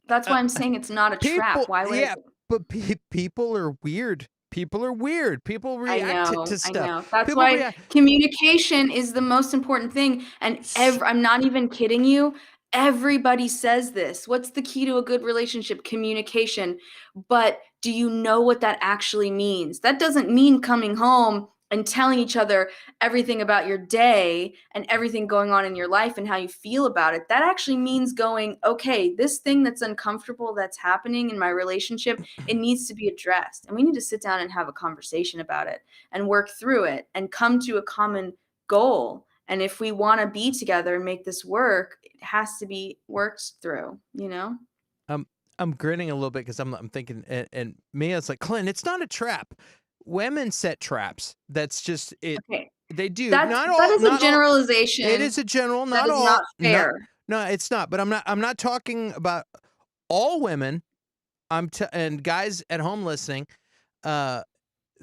S2: That's why I'm saying it's not a trap. Why would?
S1: Yeah, but people are weird. People are weird. People react to stuff.
S2: I know. That's why communication is the most important thing. And I'm not even kidding you. Everybody says this. What's the key to a good relationship? Communication. But do you know what that actually means? That doesn't mean coming home and telling each other everything about your day and everything going on in your life and how you feel about it. That actually means going, okay, this thing that's uncomfortable that's happening in my relationship, it needs to be addressed. And we need to sit down and have a conversation about it and work through it and come to a common goal. And if we want to be together and make this work, it has to be worked through,
S1: I'm grinning a little bit because I'm thinking, and Mia's like, Clint, it's not a trap. Women set traps. That's just it. Okay. They do. That
S2: is a generalization.
S1: It is a general. Not all.
S2: Not fair.
S1: No, it's not. But I'm not talking about all women. and guys at home listening, uh,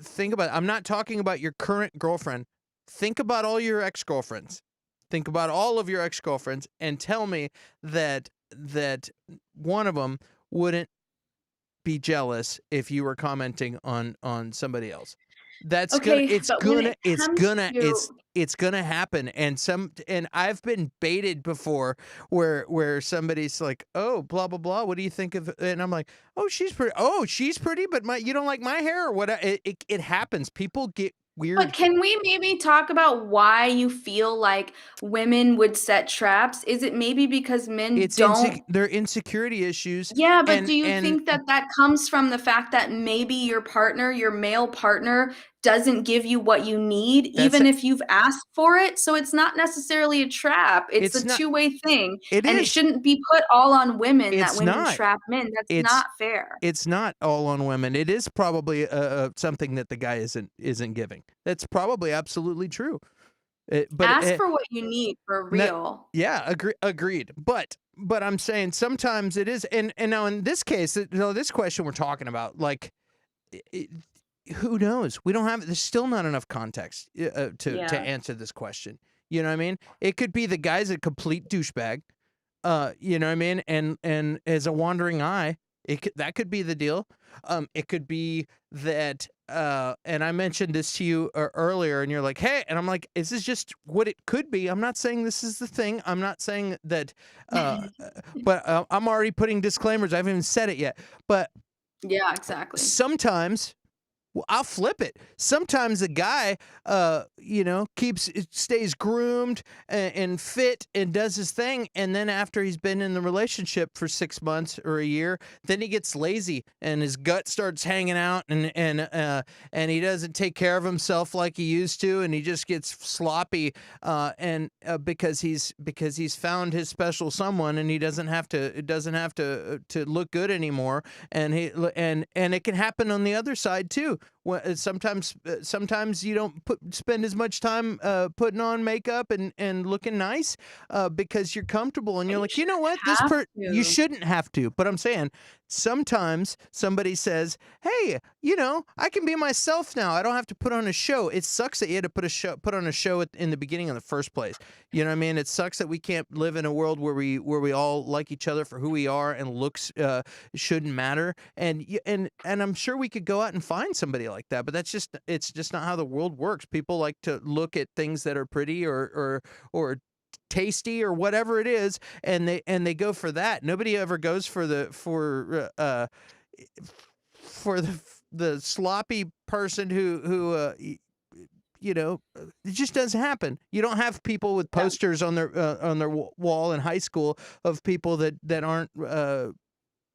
S1: think about it. I'm not talking about your current girlfriend. Think about all your ex-girlfriends. Think about all of your ex-girlfriends and tell me that one of them wouldn't be jealous if you were commenting on somebody else. That's gonna
S2: Okay,
S1: it's
S2: but when
S1: gonna
S2: it
S1: it's
S2: comes
S1: gonna
S2: to
S1: it's gonna happen. And I've been baited before where somebody's like, "Oh, blah blah blah. What do you think of?" And I'm like, "Oh, she's pretty. Oh, she's pretty, but you don't like my hair or what?" It happens. People get
S2: But
S1: weird.
S2: can we maybe talk about why you feel like women would set traps? Is it maybe because men don't?
S1: They're insecurity issues,
S2: Yeah, but
S1: and
S2: do you think that that comes from the fact that maybe your partner, your male partner, doesn't give you what you need,
S1: that's
S2: even if you've asked for it? So it's not necessarily a trap. It's a
S1: it's not.
S2: two-way thing,
S1: It
S2: and it
S1: is.
S2: shouldn't be put all on women that
S1: It's
S2: women
S1: not.
S2: trap men. That's
S1: It's
S2: not fair.
S1: It's not all on women. It is probably something that the guy isn't giving. That's probably absolutely true.
S2: Ask for what you need for
S1: No,
S2: real.
S1: yeah, agreed. But I'm saying sometimes it is, and now in this case, this question we're talking about, like, it, who knows? We don't have. There's still not enough context to
S2: Yeah.
S1: answer this question. You know what I mean? It could be the guy's a complete douchebag. You know what I mean? And as a wandering eye, that could be the deal. It could be that, and I mentioned this to you earlier, and you're like, "Hey," and I'm like, "Is this just what it could be?" I'm not saying this is the thing. I'm not saying that, but I'm already putting disclaimers. I haven't even said it yet. But
S2: Yeah, exactly.
S1: sometimes, well, I'll flip it. Sometimes a guy, stays groomed and fit and does his thing, and then after he's been in the relationship for 6 months or a year, then he gets lazy and his gut starts hanging out, and he doesn't take care of himself like he used to, and he just gets sloppy, and because he's found his special someone, and he doesn't have to look good anymore, and it can happen on the other side too. Sometimes you don't spend as much time putting on makeup and looking nice because you're comfortable, and
S2: But
S1: you're
S2: you
S1: like, you know
S2: shouldn't
S1: what,
S2: have
S1: you
S2: to.
S1: shouldn't have to. But I'm saying sometimes somebody says, hey, I can be myself now. I don't have to put on a show. It sucks that you had to put on a show in the beginning in the first place. You know what I mean? It sucks that we can't live in a world where we all like each other for who we are, and looks shouldn't matter. And I'm sure we could go out and find somebody like that, but it's just not how the world works. People like to look at things that are pretty or tasty or whatever it is, and they go for that. Nobody ever goes for the sloppy person it just doesn't happen. You don't have people with
S2: Yeah.
S1: posters on their wall in high school of people that aren't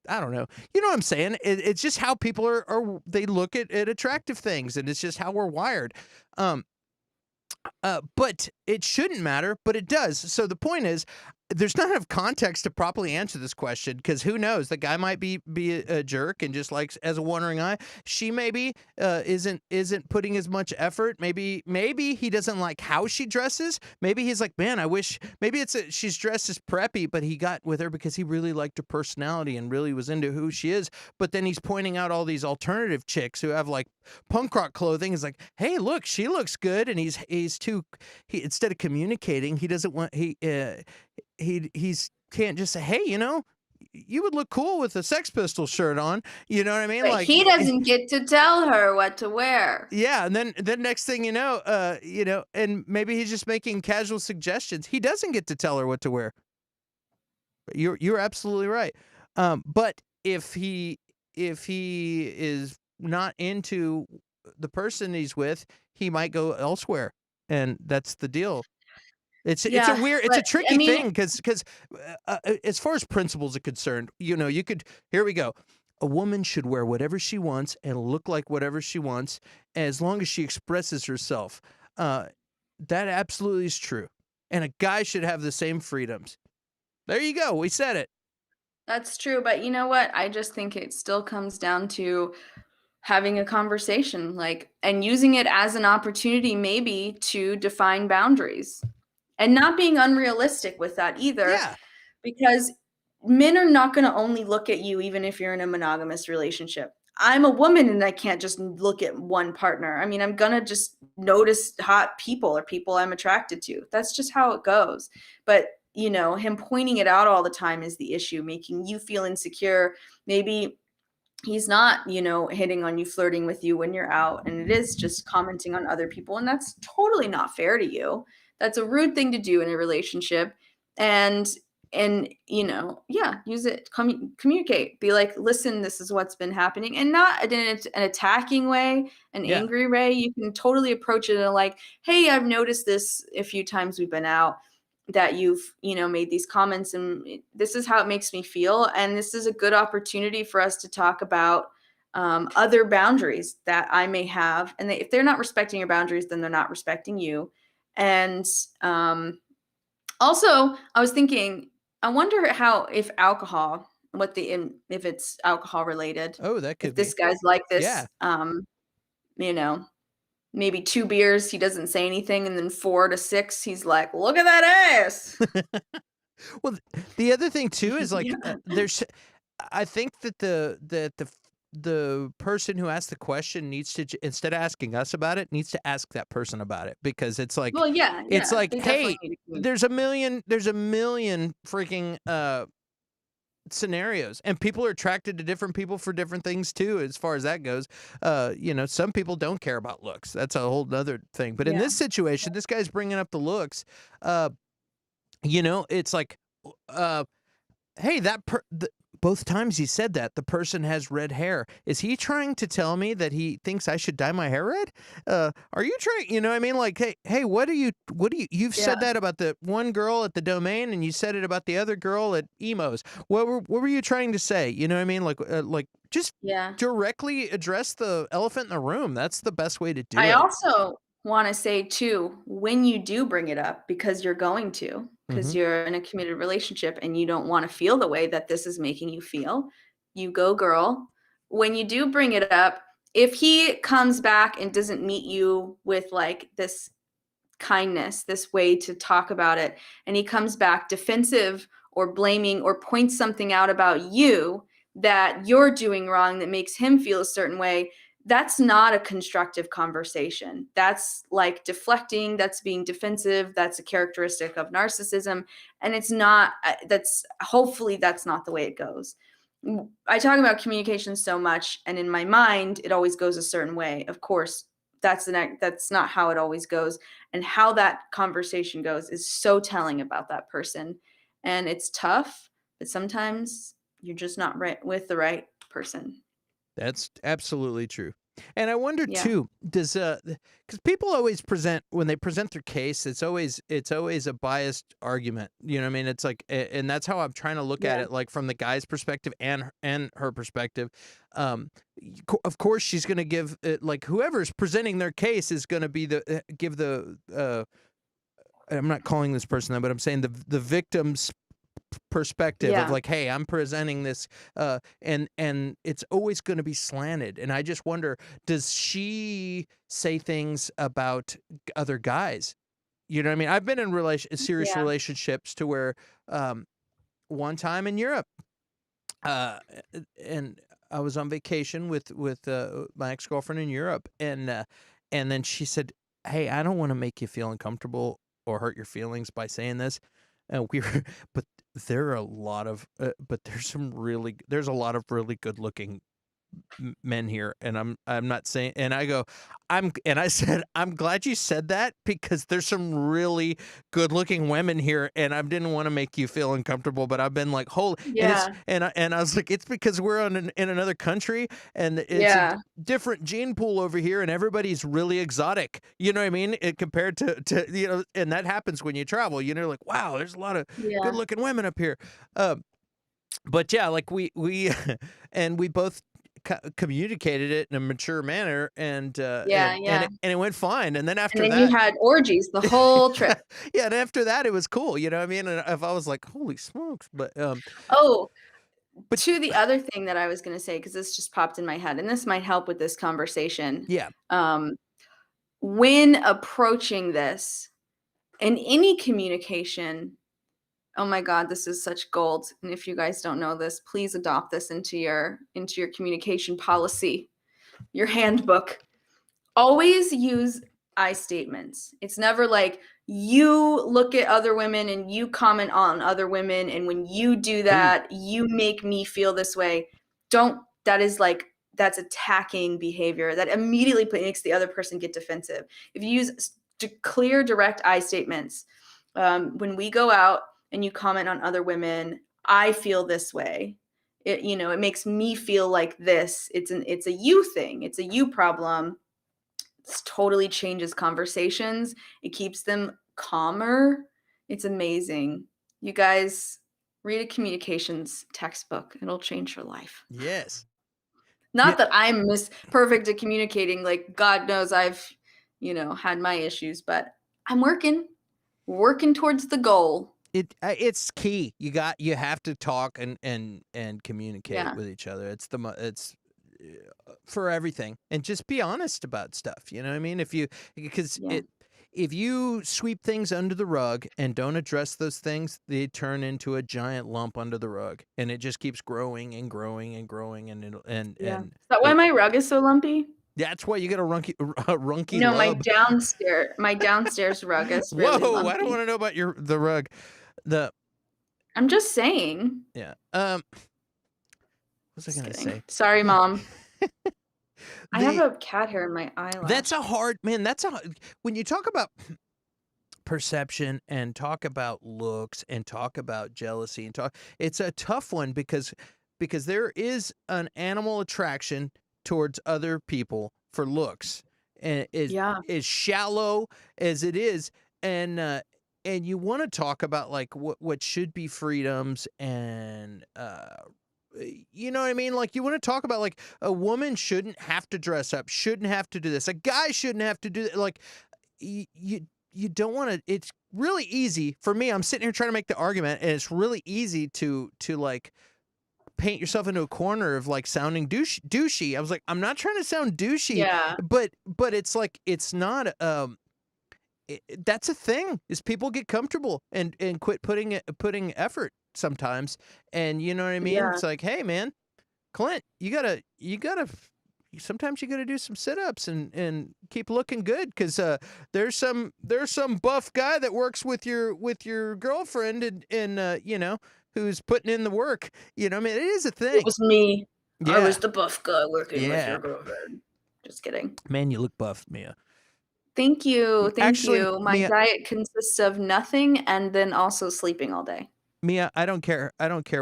S1: I don't know. You know what I'm saying? It's just how people are they look at attractive things, and it's just how we're wired. But it shouldn't matter, but it does. So the point is, there's not enough context to properly answer this question, because who knows? The guy might be a jerk and just likes as a wandering eye. She maybe isn't putting as much effort. Maybe he doesn't like how she dresses. Maybe he's like, man, I wish. Maybe she's dressed as preppy, but he got with her because he really liked her personality and really was into who she is. But then he's pointing out all these alternative chicks who have like punk rock clothing. Is like, hey, look, she looks good, and he's instead of communicating, he doesn't want he's can't just say, hey, you would look cool with a Sex Pistols shirt on. You know what I mean?
S2: But
S1: Like,
S2: he doesn't get to tell her what to wear.
S1: yeah. And then next thing and maybe he's just making casual suggestions. He doesn't get to tell her what to wear. You're absolutely right. But if he is not into the person he's with, he might go elsewhere, and that's the deal. It's
S2: Yeah,
S1: it's a
S2: but I
S1: tricky
S2: mean,
S1: thing, because as far as principles are concerned, you could, here we go. A woman should wear whatever she wants and look like whatever she wants, as long as she expresses herself. That absolutely is true. And a guy should have the same freedoms. There you go. We said it.
S2: that's true. But you know what? I just think it still comes down to having a conversation, like, and using it as an opportunity maybe to define boundaries, and not being unrealistic with that either,
S1: Yeah.
S2: because men are not going to only look at you even if you're in a monogamous relationship. I'm a woman and I can't just look at one partner. I mean, I'm going to just notice hot people or people I'm attracted to. That's just how it goes. But, you know, him pointing it out all the time is the issue, making you feel insecure. Maybe he's not, you know, hitting on you, flirting with you when you're out, and it is just commenting on other people, and that's totally not fair to you. That's a rude thing to do in a relationship. And you know, yeah, use it, communicate, be like, listen, this is what's been happening, and not in an attacking way, an
S1: Yeah.
S2: angry way. You can totally approach it and like, hey, I've noticed this a few times we've been out, that you've, you know, made these comments, and this is how it makes me feel, and this is a good opportunity for us to talk about other boundaries that I may have, and if they're not respecting your boundaries, then they're not respecting you. And also, I was thinking, I wonder how, if alcohol, if it's alcohol related,
S1: Oh, that
S2: if
S1: could
S2: this
S1: be.
S2: guy's like
S1: Yeah.
S2: this, you know, maybe 2 beers, he doesn't say anything, and then 4 to 6, he's like, "Look at that ass."
S1: Well, the other thing too is like
S2: Yeah.
S1: there's, I think that the person who asked the question needs to instead of asking us about it, needs to ask that person about it, because it's
S2: Well, yeah, they definitely
S1: hey,
S2: need to communicate.
S1: there's a million freaking scenarios, and people are attracted to different people for different things too, as far as that goes. You know, some people don't care about looks. That's a whole other thing. But in
S2: Yeah.
S1: this situation, this guy's bringing up the looks. You know, it's like, uh, hey, both times he said that, the person has red hair. Is he trying to tell me that he thinks I should dye my hair red? Are you trying, you know what I mean? Like, hey, you've
S2: Yeah.
S1: said that about the one girl at the Domain, and you said it about the other girl at Emos. What were you trying to say? You know what I mean? Like just
S2: Yeah.
S1: directly address the elephant in the room. That's the best way to do
S2: I
S1: it.
S2: also wanna say too, when you do bring it up, because you're going to, because
S1: Mhm.
S2: you're in a committed relationship and you don't wanna feel the way that this is making you feel, you go girl. When you do bring it up, if he comes back and doesn't meet you with, like, this kindness, this way to talk about it, and he comes back defensive or blaming or points something out about you that you're doing wrong that makes him feel a certain way, that's not a constructive conversation. That's like deflecting, that's being defensive, that's a characteristic of narcissism, and it's not, that's, hopefully that's not the way it goes. I talk about communication so much, and in my mind it always goes a certain way. Of course, that's not how it always goes, and how that conversation goes is so telling about that person. And it's tough, but sometimes you're just not right with the right person.
S1: That's absolutely true. And I wonder
S2: Yeah.
S1: too, does because people always present, when they present their case, it's always a biased argument. You know what I mean? It's like, and that's how I'm trying to look at
S2: Yeah.
S1: it, like from the guy's perspective and her perspective. Of course, she's going to give it, like whoever's presenting their case is going to be give the I'm not calling this person that, but I'm saying the victim's perspective of
S2: Yeah.
S1: like, hey, I'm presenting this, and it's always going to be slanted. And I just wonder, does she say things about other guys? You know what I mean? I've been in serious
S2: Yeah.
S1: relationships to where, one time in Europe, uh, and I was on vacation with my ex-girlfriend in Europe, and then she said, "Hey, I don't want to make you feel uncomfortable or hurt your feelings by saying this." And we were, but there are a lot of, but there's a lot of really good-looking men here, and I'm not saying, and I go, and I said, I'm glad you said that, because there's some really good looking women here, and I didn't want to make you feel uncomfortable, but I've been like, whole, and
S2: Yeah.
S1: I was like, it's because we're in another country, and it's a
S2: Yeah.
S1: different gene pool over here, and everybody's really exotic. You know what I mean? Compared to you know, and that happens when you travel. You know, like, wow, there's a lot of good
S2: Yeah.
S1: looking women up here. But yeah, like we and we both communicated it in a mature manner, and
S2: Yeah. Yeah.
S1: it went fine. And then
S2: And
S1: after
S2: then you
S1: that,
S2: had orgies the whole trip.
S1: yeah, and after that it was cool. You know what I mean? And if I was like, holy smokes,
S2: Oh,
S1: but
S2: to the other thing that I was gonna say, because this just popped in my head, and this might help with this conversation.
S1: yeah,
S2: Um, when approaching this in any communication, Oh my God, this is such gold. And if you guys don't know this, please adopt this into your communication policy, your handbook. Always use I statements. It's never like you look at other women and you comment on other women, and when you do that, you make me feel this way. Don't. That's attacking behavior. That immediately makes the other person get defensive. If you use clear, direct I statements, when we go out and you comment on other women, I feel this way. It makes me feel like this. It's a you thing. It's a you problem. It totally changes conversations. It keeps them calmer. It's amazing. You guys read a communications textbook. It'll change your life.
S1: Yes.
S2: Not that I'm perfect at communicating. Like God knows I've, had my issues, but I'm working towards the goal.
S1: It's key. You have to talk and communicate with each other. It's for everything, and just be honest about stuff. You know what I mean? If you sweep things under the rug and don't address those things, they turn into a giant lump under the rug, and it just keeps growing and growing and growing. And
S2: is that why my rug is so lumpy?
S1: That's why you got a runky
S2: No,
S1: lub.
S2: my downstairs rug is really
S1: Whoa!
S2: lumpy.
S1: I don't want to know about the rug.
S2: I'm just saying.
S1: Yeah. What was I gonna say?
S2: Sorry, Mom. I have a cat hair in my eyelash.
S1: That's when you talk about perception and talk about looks and talk about jealousy and it's a tough one because there is an animal attraction towards other people for looks, and as shallow as it is, and you want to talk about like what should be freedoms, and you know what I mean? Like you want to talk about like a woman shouldn't have to dress up, shouldn't have to do this, a guy shouldn't have to do that. Like you don't want to. It's really easy for me. I'm sitting here trying to make the argument, and it's really easy to like paint yourself into a corner of like sounding douchey. I was like, I'm not trying to sound douchey, but it's like it's not. That's a thing. Is people get comfortable and quit putting effort sometimes, and you know what I mean? It's like, hey man, Clint, you gotta sometimes you gotta do some sit-ups and keep looking good, because there's some buff guy that works with your girlfriend, and who's putting in the work. You know, I mean, it is a thing.
S2: It was me. I was the buff guy working with your girlfriend. Just kidding.
S1: Man, you look buff, Mia.
S2: Thank you. Thank you. My
S1: Mia,
S2: diet consists of nothing and then also sleeping all day.
S1: Mia, I don't care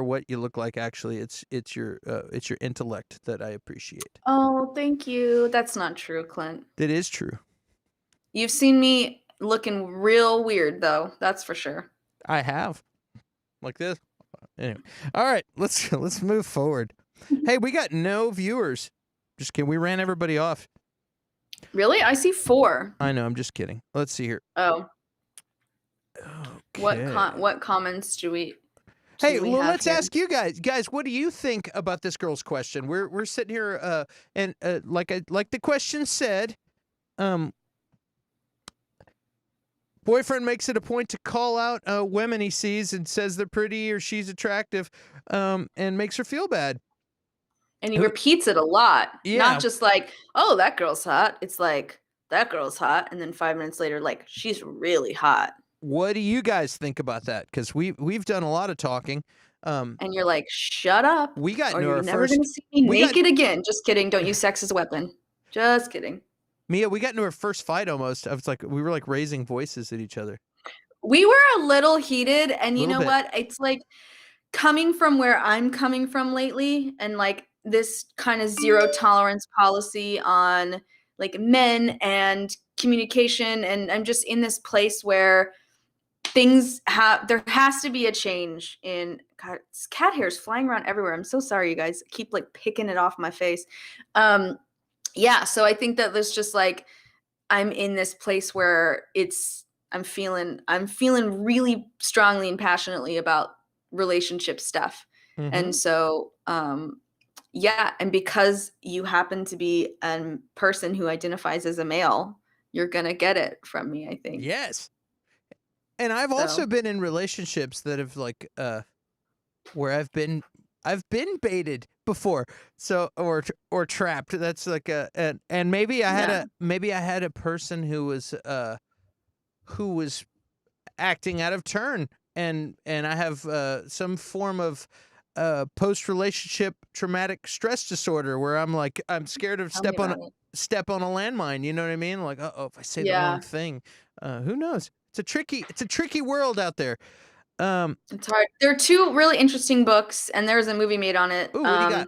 S1: what you look like. Actually, it's your intellect that I appreciate.
S2: Oh, thank you. That's not true, Clint.
S1: That is true.
S2: You've seen me looking real weird, though. That's for sure.
S1: I have, like this. Anyway, all right. Let's move forward. Hey, we got no viewers. Just kidding. We ran everybody off.
S2: Really? I see 4.
S1: I know. I'm just kidding. Let's see here.
S2: Oh.
S1: Okay.
S2: What comments do we?
S1: Hey, well, let's ask you guys. Guys, what do you think about this girl's question? We're sitting here, and like the question said, boyfriend makes it a point to call out women he sees and says they're pretty or she's attractive, and makes her feel bad.
S2: And he repeats it a lot. Yeah. Not just like, oh, that girl's hot. It's like, that girl's hot. And then 5 minutes later, like, she's really hot.
S1: What do you guys think about that? Because we've done a lot of talking.
S2: And you're like, shut up.
S1: We got
S2: you're never going to see me naked again. Just kidding. Don't use sex as a weapon. Just kidding.
S1: Mia, we got into our first fight almost. I was like, we were like raising voices at each other.
S2: We were a little heated. And you know what? It's like coming from where I'm coming from lately, and like this kind of zero tolerance policy on like men and communication. And I'm just in this place where there has to be a change in God, cat hairs flying around everywhere. I'm so sorry, you guys. I keep like picking it off my face. So I think that there's just like, I'm in this place where I'm feeling really strongly and passionately about relationship stuff. Mm-hmm. And so, and because you happen to be a person who identifies as a male, you're going to get it from me, I think.
S1: Yes. And I've
S2: So.
S1: also been in relationships that have like where I've been baited before, so or trapped. That's like and maybe I had a person who was acting out of turn, and I have some form of post relationship traumatic stress disorder where I'm scared of
S2: Tell me about it.
S1: step on a landmine. You know what I mean? Like, if I say the
S2: Yeah.
S1: wrong thing, who knows? It's a tricky world out there.
S2: It's hard. There are two really interesting books, and there's a movie made on it.
S1: Ooh, what do you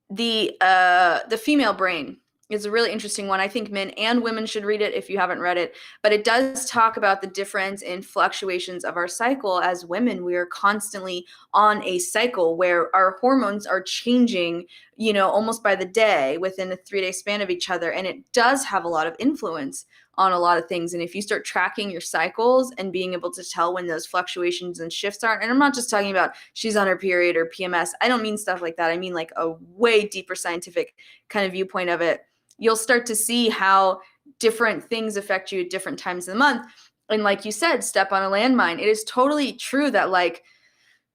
S1: got?
S2: The Female Brain is a really interesting one. I think men and women should read it if you haven't read it. But it does talk about the difference in fluctuations of our cycle. As women, we are constantly on a cycle where our hormones are changing, almost by the day within a 3-day span of each other. And it does have a lot of influence on a lot of things. And if you start tracking your cycles and being able to tell when those fluctuations and shifts are, and I'm not just talking about she's on her period or PMS. I don't mean stuff like that. I mean like a way deeper scientific kind of viewpoint of it. You'll start to see how different things affect you at different times of the month. And like you said, step on a landmine. It is totally true that like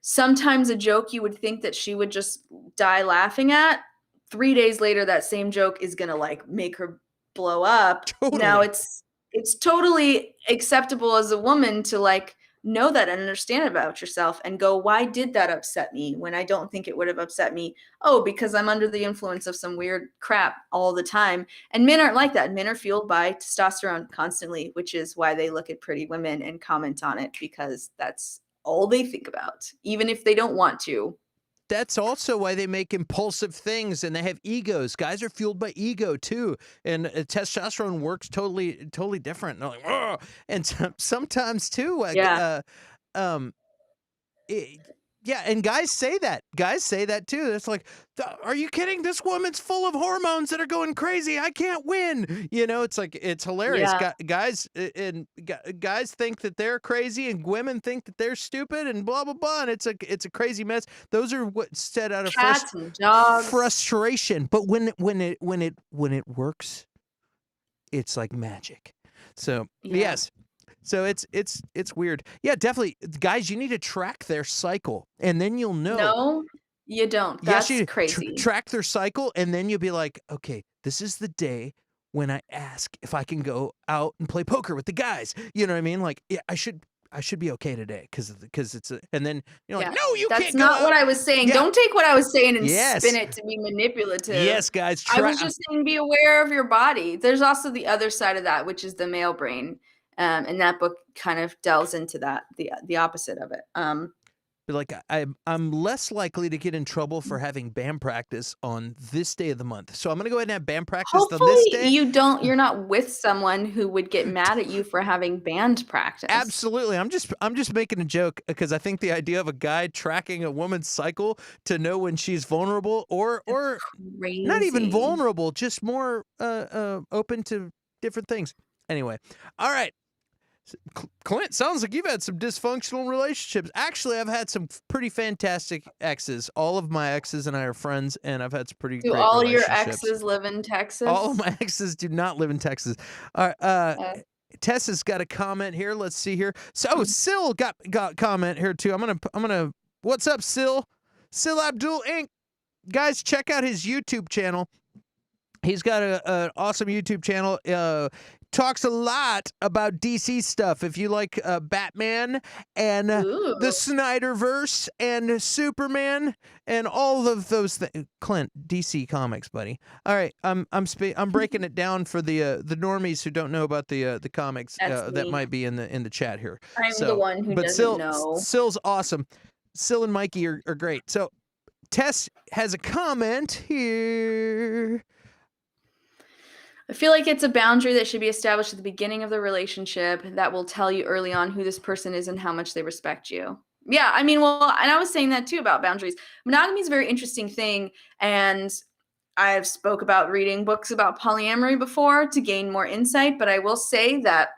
S2: sometimes a joke you would think that she would just die laughing at, 3 days later, that same joke is going to like make her blow up.
S1: Totally.
S2: Now it's totally acceptable as a woman to like know that and understand about yourself and go, why did that upset me when I don't think it would have upset me? Oh, because I'm under the influence of some weird crap all the time. And men aren't like that. Men are fueled by testosterone constantly, which is why they look at pretty women and comment on it, because that's all they think about, even if they don't want to.
S1: That's also why they make impulsive things and they have egos. Guys are fueled by ego too, and testosterone works totally different. And, they're like, and sometimes too, like, yeah, and guys say that. Guys say that too. It's like, are you kidding? This woman's full of hormones that are going crazy. I can't win. It's like, it's hilarious.
S2: Yeah.
S1: Guys think that they're crazy, and women think that they're stupid, and blah blah blah. And it's a crazy mess. Those are what set out of
S2: cats and dogs.
S1: frustration. But when it works, it's like magic. So yes. So it's weird. Yeah, definitely. Guys, you need to track their cycle, and then you'll know.
S2: No, you don't. That's
S1: yes,
S2: crazy.
S1: Track their cycle, and then you'll be like, okay, this is the day when I ask if I can go out and play poker with the guys. You know what I mean? Like, yeah, I should be okay today because it's and then you're like, no, you can't.
S2: That's not what I was saying.
S1: Yeah.
S2: Don't take what I was saying and
S1: Yes.
S2: spin it to be manipulative.
S1: Yes, guys.
S2: I was just saying, be aware of your body. There's also the other side of that, which is the male brain. And that book kind of delves into that, the opposite of it.
S1: Like, I'm less likely to get in trouble for having band practice on this day of the month. So I'm going to go ahead and have band practice on this day.
S2: You're not with someone who would get mad at you for having band practice.
S1: Absolutely. I'm just making a joke because I think the idea of a guy tracking a woman's cycle to know when she's vulnerable or not even vulnerable, just more open to different things. Anyway. All right. Clint, sounds like you've had some dysfunctional relationships. Actually, I've had some pretty fantastic exes. All of my exes and I are friends, and I've had some pretty great
S2: all your
S1: relationships.
S2: exes live in Texas?
S1: All of my exes do not live in Texas. All right, Tessa's got a comment here. Let's see here. So, Sil got comment here too. I'm gonna. What's up, Sil? Sil Abdul Inc. Guys, check out his YouTube channel. He's got an awesome YouTube channel. Talks a lot about DC stuff. If you like Batman and the Snyderverse and Superman and all of those things, Clint, DC Comics, buddy. All right, I'm breaking it down for the normies who don't know about the comics that might be in the chat here.
S2: I'm the one who doesn't know.
S1: Sil's awesome. Sil and Mikey are great. So Tess has a comment here.
S2: I feel like it's a boundary that should be established at the beginning of the relationship that will tell you early on who this person is and how much they respect you. Yeah, I mean, well, and I was saying that too about boundaries. Monogamy is a very interesting thing, and I've spoke about reading books about polyamory before to gain more insight, but I will say that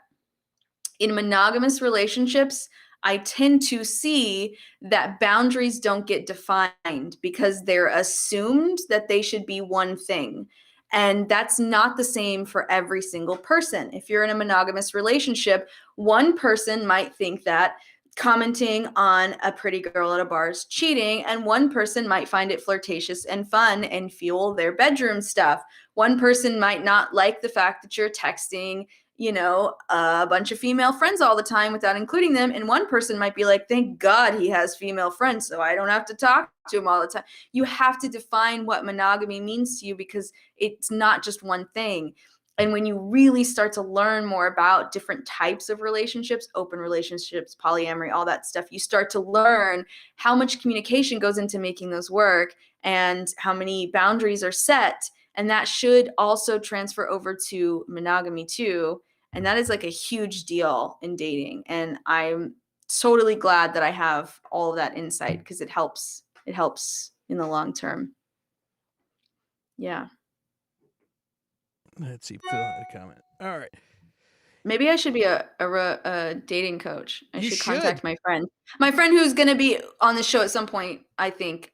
S2: in monogamous relationships, I tend to see that boundaries don't get defined because they're assumed that they should be one thing. And that's not the same for every single person. If you're in a monogamous relationship, one person might think that commenting on a pretty girl at a bar is cheating, and one person might find it flirtatious and fun and fuel their bedroom stuff. One person might not like the fact that you're texting, a bunch of female friends all the time without including them. And one person might be like, thank God he has female friends, so I don't have to talk to him all the time. You have to define what monogamy means to you, because it's not just one thing. And when you really start to learn more about different types of relationships, open relationships, polyamory, all that stuff, you start to learn how much communication goes into making those work and how many boundaries are set. And that should also transfer over to monogamy too. And that is like a huge deal in dating. And I'm totally glad that I have all of that insight, because it helps in the long term. Yeah.
S1: Let's see. Fill out a comment. All right.
S2: Maybe I should be a dating coach. I
S1: You
S2: should
S1: should.
S2: contact my friend who's going to be on the show at some point, I think.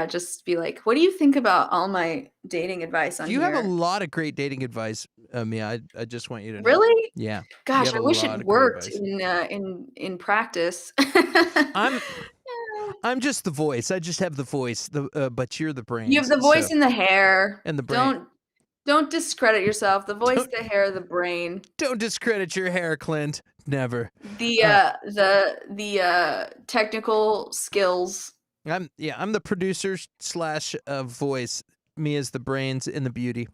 S2: Just be like, what do you think about all my dating advice on here?
S1: You have a lot of great dating advice, Mia. I just want you to know.
S2: Really?
S1: Yeah.
S2: Gosh, I wish it worked in practice.
S1: I'm just the voice. I just have the voice. But you're the brain.
S2: You have the voice and the hair.
S1: And the brain.
S2: Don't discredit yourself. The voice, the hair, the brain.
S1: Don't discredit your hair, Clint. Never.
S2: The technical skills.
S1: I'm the producer / voice. Mia's the brains and the beauty.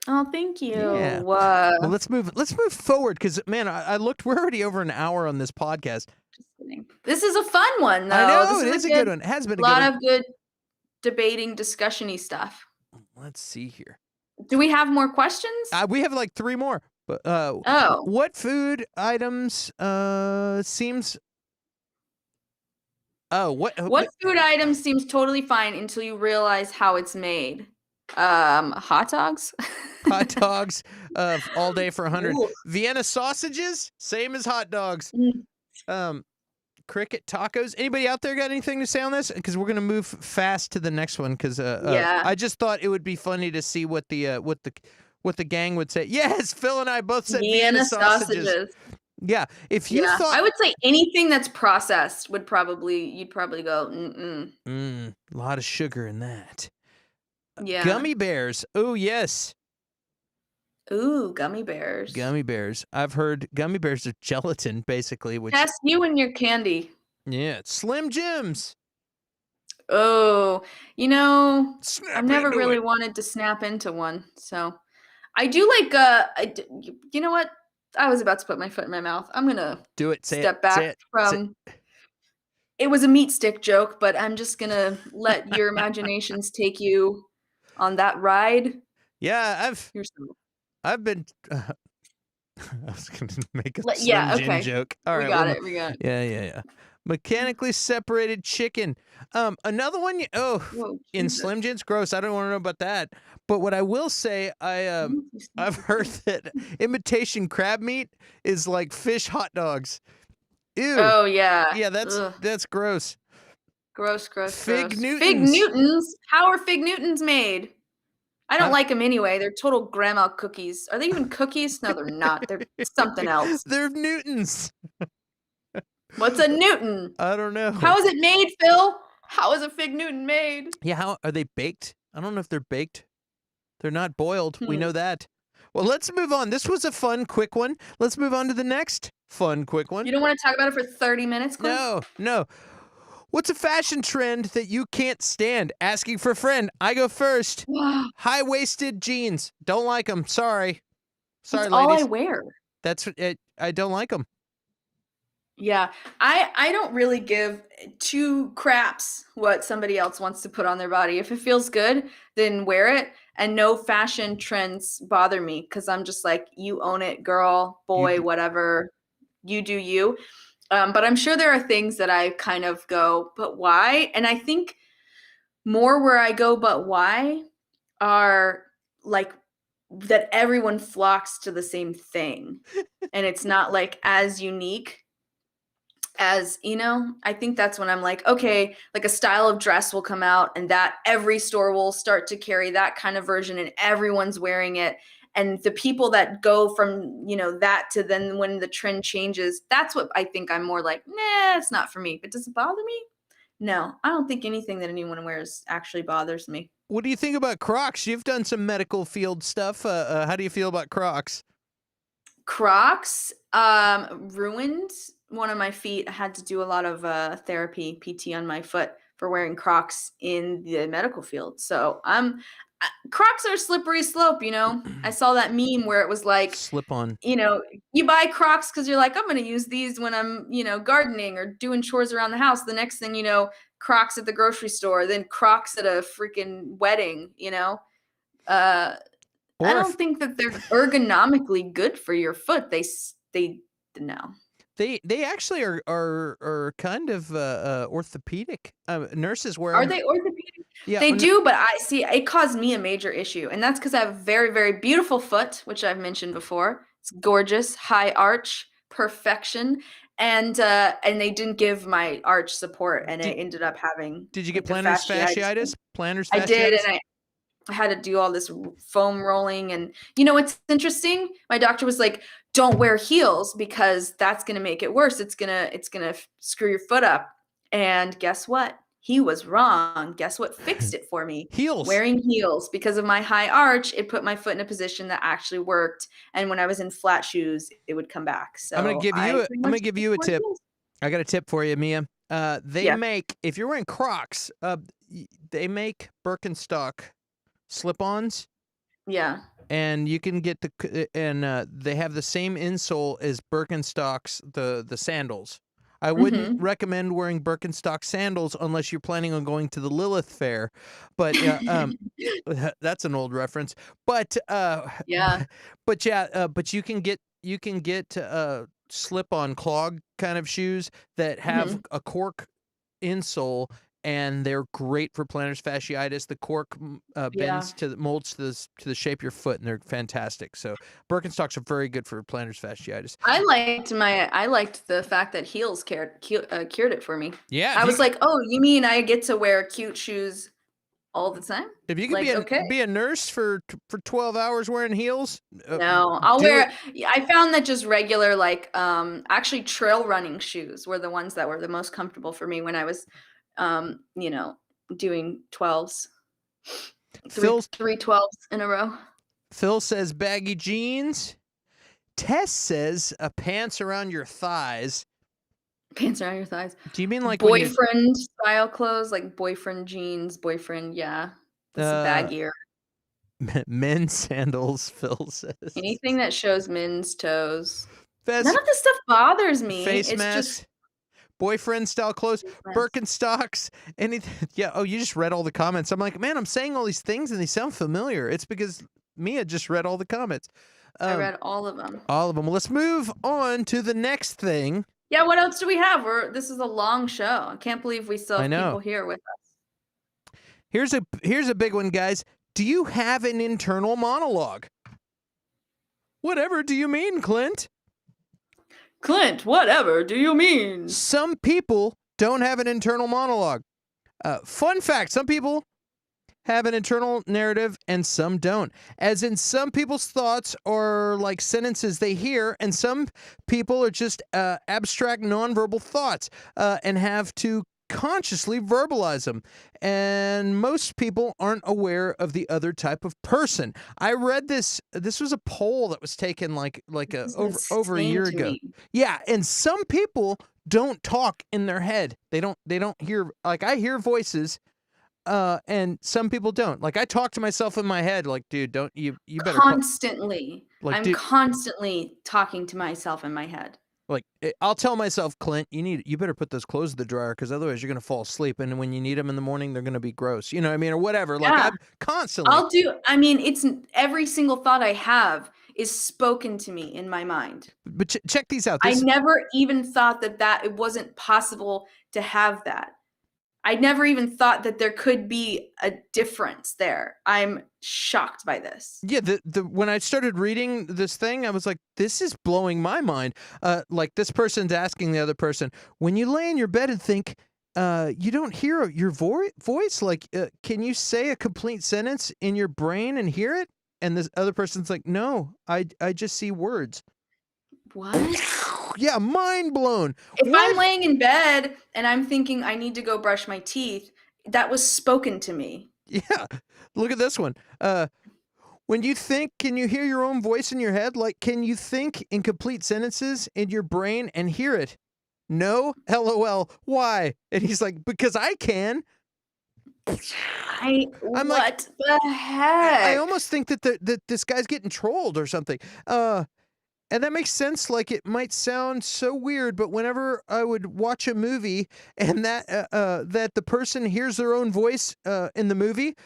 S2: Oh, thank you.
S1: Yeah. Well, let's move forward, because man, I looked. We're already over an hour on this podcast.
S2: Just kidding. This is a fun one, though.
S1: I know it is a good one. It has been a
S2: lot of good debating, discussion-y stuff.
S1: Let's see here.
S2: Do we have more questions?
S1: We have like 3 more. But what food items seems? What
S2: food item seems totally fine until you realize how it's made? Hot dogs.
S1: Hot dogs, all day for 100. Ooh. Vienna sausages, same as hot dogs. Cricket tacos. Anybody out there got anything to say on this? Because we're gonna move fast to the next one. Because I just thought it would be funny to see what the gang would say. Yes, Phil and I both said Vienna sausages. Yeah, if you thought,
S2: I would say anything that's processed you'd probably go,
S1: a lot of sugar in that.
S2: Yeah.
S1: Gummy bears. Oh yes.
S2: Ooh, gummy bears.
S1: Gummy bears. I've heard gummy bears are gelatin, basically. Which
S2: that's you and your candy.
S1: Yeah, Slim Jims.
S2: Oh, I've never really wanted to snap into one, so I do like. You know what? I was about to put my foot in my mouth. I'm gonna
S1: do it.
S2: Step back from. It was a meat stick joke, but I'm just gonna let your imaginations take you on that ride.
S1: Yeah, I've been. I was gonna make a Slim Jim joke. All right,
S2: we got it.
S1: Yeah. Mechanically separated chicken. Another one. In Slim Jims, gross. I don't want to know about that. But what I will say, I've heard that imitation crab meat is like fish hot dogs. Ew.
S2: Oh yeah.
S1: Yeah, that's gross.
S2: Gross.
S1: Fig Newtons.
S2: Fig Newtons. How are Fig Newtons made? I don't like them anyway. They're total grandma cookies. Are they even cookies? No, they're not. They're something else.
S1: They're Newtons.
S2: What's a Newton?
S1: I don't know.
S2: How is it made, Phil? How is a Fig Newton made?
S1: Yeah, how are they baked? I don't know if they're baked. They're not boiled. We know that. Well, let's move on. This was a fun, quick one. Let's move on to the next fun, quick one.
S2: You don't want to talk about it for 30 minutes, Clint?
S1: No. What's a fashion trend that you can't stand? Asking for a friend. I go first. High-waisted jeans. Don't like them. Sorry.
S2: That's
S1: ladies.
S2: all I wear.
S1: That's it. I don't like them.
S2: Yeah, I don't really give 2 craps what somebody else wants to put on their body. If it feels good, then wear it. And no fashion trends bother me, because I'm just like, you own it, girl, boy, whatever. You do you. But I'm sure there are things that I kind of go, but why? And I think more where I go, but why, are like that everyone flocks to the same thing. And it's not like as unique as, I think that's when I'm like, okay, like a style of dress will come out and that every store will start to carry that kind of version and everyone's wearing it. And the people that go from, that to then when the trend changes, that's what I think I'm more like, nah, it's not for me. But does it bother me? No, I don't think anything that anyone wears actually bothers me.
S1: What do you think about Crocs? You've done some medical field stuff. How do you feel about Crocs?
S2: Crocs ruined one of my feet. I had to do a lot of therapy, PT on my foot for wearing Crocs in the medical field. So Crocs are a slippery slope, I saw that meme where it was like,
S1: Slip on.
S2: You buy Crocs because you're like, I'm going to use these when I'm, gardening or doing chores around the house. The next thing you know, Crocs at the grocery store, then Crocs at a freaking wedding, I don't think that they're ergonomically good for your foot. They no.
S1: They actually are kind of orthopedic. Nurses wear
S2: Are
S1: them.
S2: they orthopedic?
S1: Yeah,
S2: They do, but I see it caused me a major issue, and that's because I have a very, very beautiful foot, which I've mentioned before. It's gorgeous, high arch, perfection, and they didn't give my arch support, and it ended up having.
S1: Did you
S2: like,
S1: get
S2: the
S1: plantar fasciitis? Plantar fasciitis?
S2: I did, and I had to do all this foam rolling. And what's interesting? My doctor was like, don't wear heels because that's going to make it worse. It's going to screw your foot up. And guess what? He was wrong. Guess what fixed it for me?
S1: Heels.
S2: Wearing heels. Because of my high arch, it put my foot in a position that actually worked. And when I was in flat shoes, it would come back. So
S1: I'm going to give you a tip.
S2: heels.
S1: I got a tip for you, Mia. They make, if you're wearing Crocs, they make Birkenstock slip-ons.
S2: Yeah.
S1: And you can get they have the same insole as Birkenstocks, the sandals. I wouldn't recommend wearing Birkenstock sandals unless you're planning on going to the Lilith Fair, but that's an old reference. But
S2: yeah,
S1: but you can get slip-on clog kind of shoes that have a cork insole. And they're great for plantar fasciitis. The cork molds to the shape of your foot, and they're fantastic. So Birkenstocks are very good for plantar fasciitis.
S2: I liked the fact that heels cured it for me.
S1: Yeah,
S2: I was like, oh, you mean I get to wear cute shoes all the time?
S1: If you could be a nurse for 12 hours wearing heels,
S2: no, I'll wear. I found that just regular actually trail running shoes were the ones that were the most comfortable for me when I was. Doing 12s, three 12s in a row.
S1: Phil says baggy jeans. Tess says pants around your thighs.
S2: Pants around your thighs.
S1: Do you mean like
S2: boyfriend style clothes, like boyfriend jeans, boyfriend? Yeah, this baggier.
S1: Men's sandals. Phil says
S2: anything that shows men's toes.
S1: None
S2: of this stuff bothers me.
S1: Face masks. Boyfriend style clothes, Birkenstocks, anything. Yeah. Oh, you just read all the comments. I'm like, man, I'm saying all these things and they sound familiar. It's because Mia just read all the comments.
S2: I read all of them.
S1: All of them. Well, let's move on to the next thing.
S2: Yeah. What else do we have? This is a long show. I can't believe we still have people here with us.
S1: Here's a big one, guys. Do you have an internal monologue? Whatever do you mean, Clint?
S2: Clint, whatever do you mean?
S1: Some people don't have an internal monologue. Fun fact, some people have an internal narrative and some don't. As in, some people's thoughts are like sentences they hear, and some people are just abstract nonverbal thoughts and have to consciously verbalize them. And most people aren't aware of the other type of person. I read this was a poll that was taken over a year ago. Yeah, and some people don't talk in their head. They don't hear, like, I hear voices and some people don't. Like, I talk to myself in my head like, dude, don't you better
S2: constantly. I'm constantly talking to myself in my head.
S1: Like, I'll tell myself, Clint, you better put those clothes in the dryer because otherwise you're going to fall asleep. And when you need them in the morning, they're going to be gross. You know what I mean? Or whatever. Yeah. Like, I'm constantly.
S2: It's every single thought I have is spoken to me in my mind.
S1: But check these out.
S2: I never even thought that it wasn't possible to have that. I never even thought that there could be a difference there. I'm shocked by this.
S1: Yeah, when I started reading this thing, I was like, this is blowing my mind. Like this person's asking the other person, when you lay in your bed and think, you don't hear your voice, like, can you say a complete sentence in your brain and hear it? And this other person's like, no, I just see words.
S2: What?
S1: Yeah, mind blown.
S2: If
S1: What?
S2: I'm laying in bed and I'm thinking I need to go brush my teeth, that was spoken to me.
S1: Yeah, look at this one. When you think, can you hear your own voice in your head? Like, can you think in complete sentences in your brain and hear it? No, LOL. Why? And he's like, because I can. I'm
S2: what
S1: like,
S2: the heck?
S1: I almost think that this guy's getting trolled or something. And that makes sense. Like, it might sound so weird, but whenever I would watch a movie and that the person hears their own voice in the movie,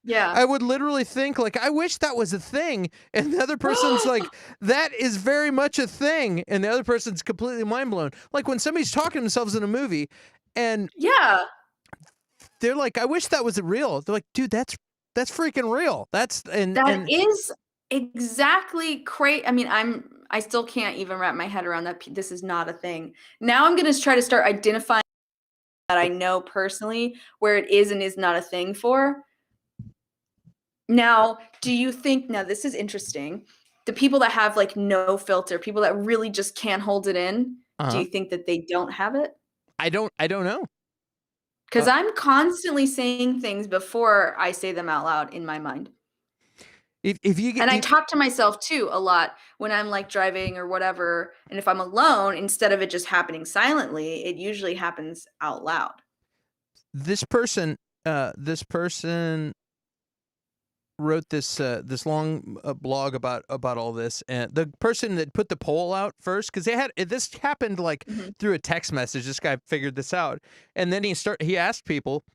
S2: Yeah.
S1: I would literally think, like, I wish that was a thing. And the other person's like, that is very much a thing. And the other person's completely mind blown. Like when somebody's talking to themselves in a movie and
S2: Yeah.
S1: they're like, I wish that was real. They're like, dude, that's freaking real. That
S2: is exactly crazy. I mean, I still can't even wrap my head around that. This is not a thing. Now I'm going to try to start identifying that I know personally where it is and is not a thing for. Now, do you think, now this is interesting, the people that have like no filter, people that really just can't hold it in, do you think that they don't have it?
S1: I don't know.
S2: Because I'm constantly saying things before I say them out loud in my mind.
S1: If you get,
S2: and I talk to myself too a lot when I'm like driving or whatever. And if I'm alone, instead of it just happening silently, it usually happens out loud.
S1: This person wrote this long blog about all this, and the person that put the poll out first, because this happened like through a text message. This guy figured this out, and then he asked people,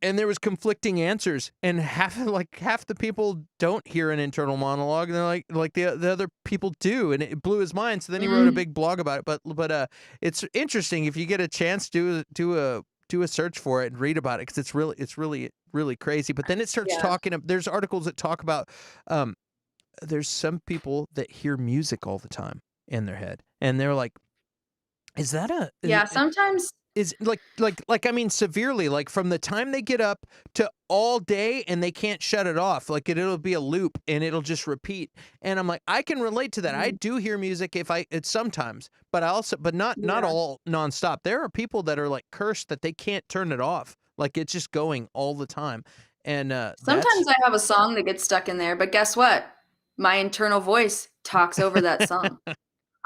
S1: and there was conflicting answers, and half the people don't hear an internal monologue, and they're like the other people do, and it blew his mind. So then he wrote a big blog about it. But it's interesting if you get a chance, do a search for it and read about it, because it's really crazy. But then it starts talking. There's articles that talk about there's some people that hear music all the time in their head, and they're like, is that
S2: sometimes
S1: is like I mean severely, like from the time they get up to all day, and they can't shut it off. Like it'll be a loop and it'll just repeat. And I'm like, I can relate to that. I do hear music it's sometimes, but not all nonstop. There are people that are like cursed that they can't turn it off. Like it's just going all the time. And
S2: sometimes I have a song that gets stuck in there, but guess what? My internal voice talks over that song.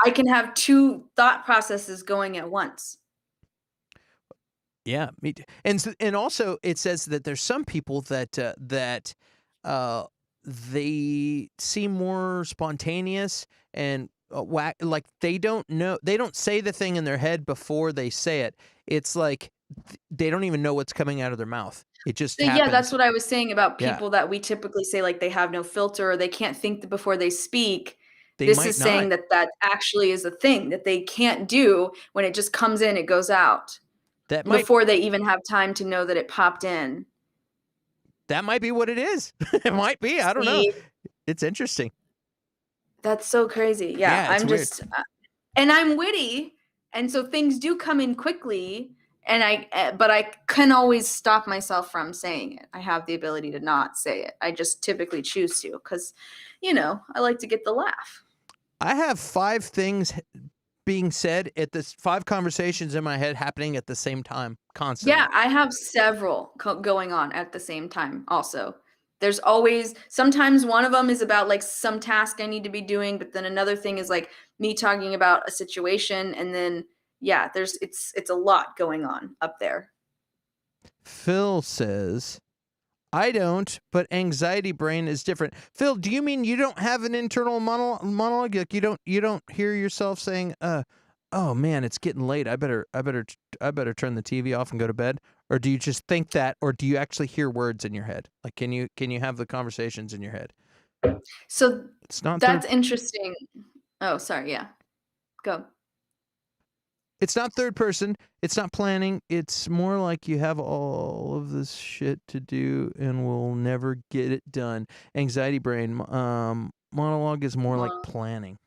S2: I can have two thought processes going at once.
S1: Yeah, me too. And also it says that there's some people that they seem more spontaneous and like they don't say the thing in their head before they say it. It's like they don't even know what's coming out of their mouth. It just happens.
S2: Yeah, that's what I was saying about people that we typically say like they have no filter or they can't think before they speak. This is saying that actually is a thing that they can't do. When it just comes in, it goes out. Before they even have time to know that it popped in.
S1: That might be what it is. It might be. I don't know. It's interesting.
S2: That's so crazy. Yeah, I'm just, and I'm witty, and so things do come in quickly, and but I can always stop myself from saying it. I have the ability to not say it. I just typically choose to, because, I like to get the laugh.
S1: I have 5 things being said at this 5 conversations in my head happening at the same time constantly.
S2: Yeah, I have several going on at the same time also. There's always, sometimes one of them is about like some task I need to be doing, but then another thing is like me talking about a situation, and then it's a lot going on up there.
S1: Phil says, I don't, but anxiety brain is different. Phil, do you mean you don't have an internal monologue? Like you don't hear yourself saying, "Oh man, it's getting late. I better turn the TV off and go to bed"? Or do you just think that, or do you actually hear words in your head? Like can you have the conversations in your head?
S2: So it's not that's interesting. Oh, sorry, yeah. Go.
S1: It's not third person. It's not planning. It's more like you have all of this shit to do and will never get it done. Anxiety brain. Monologue is more like planning.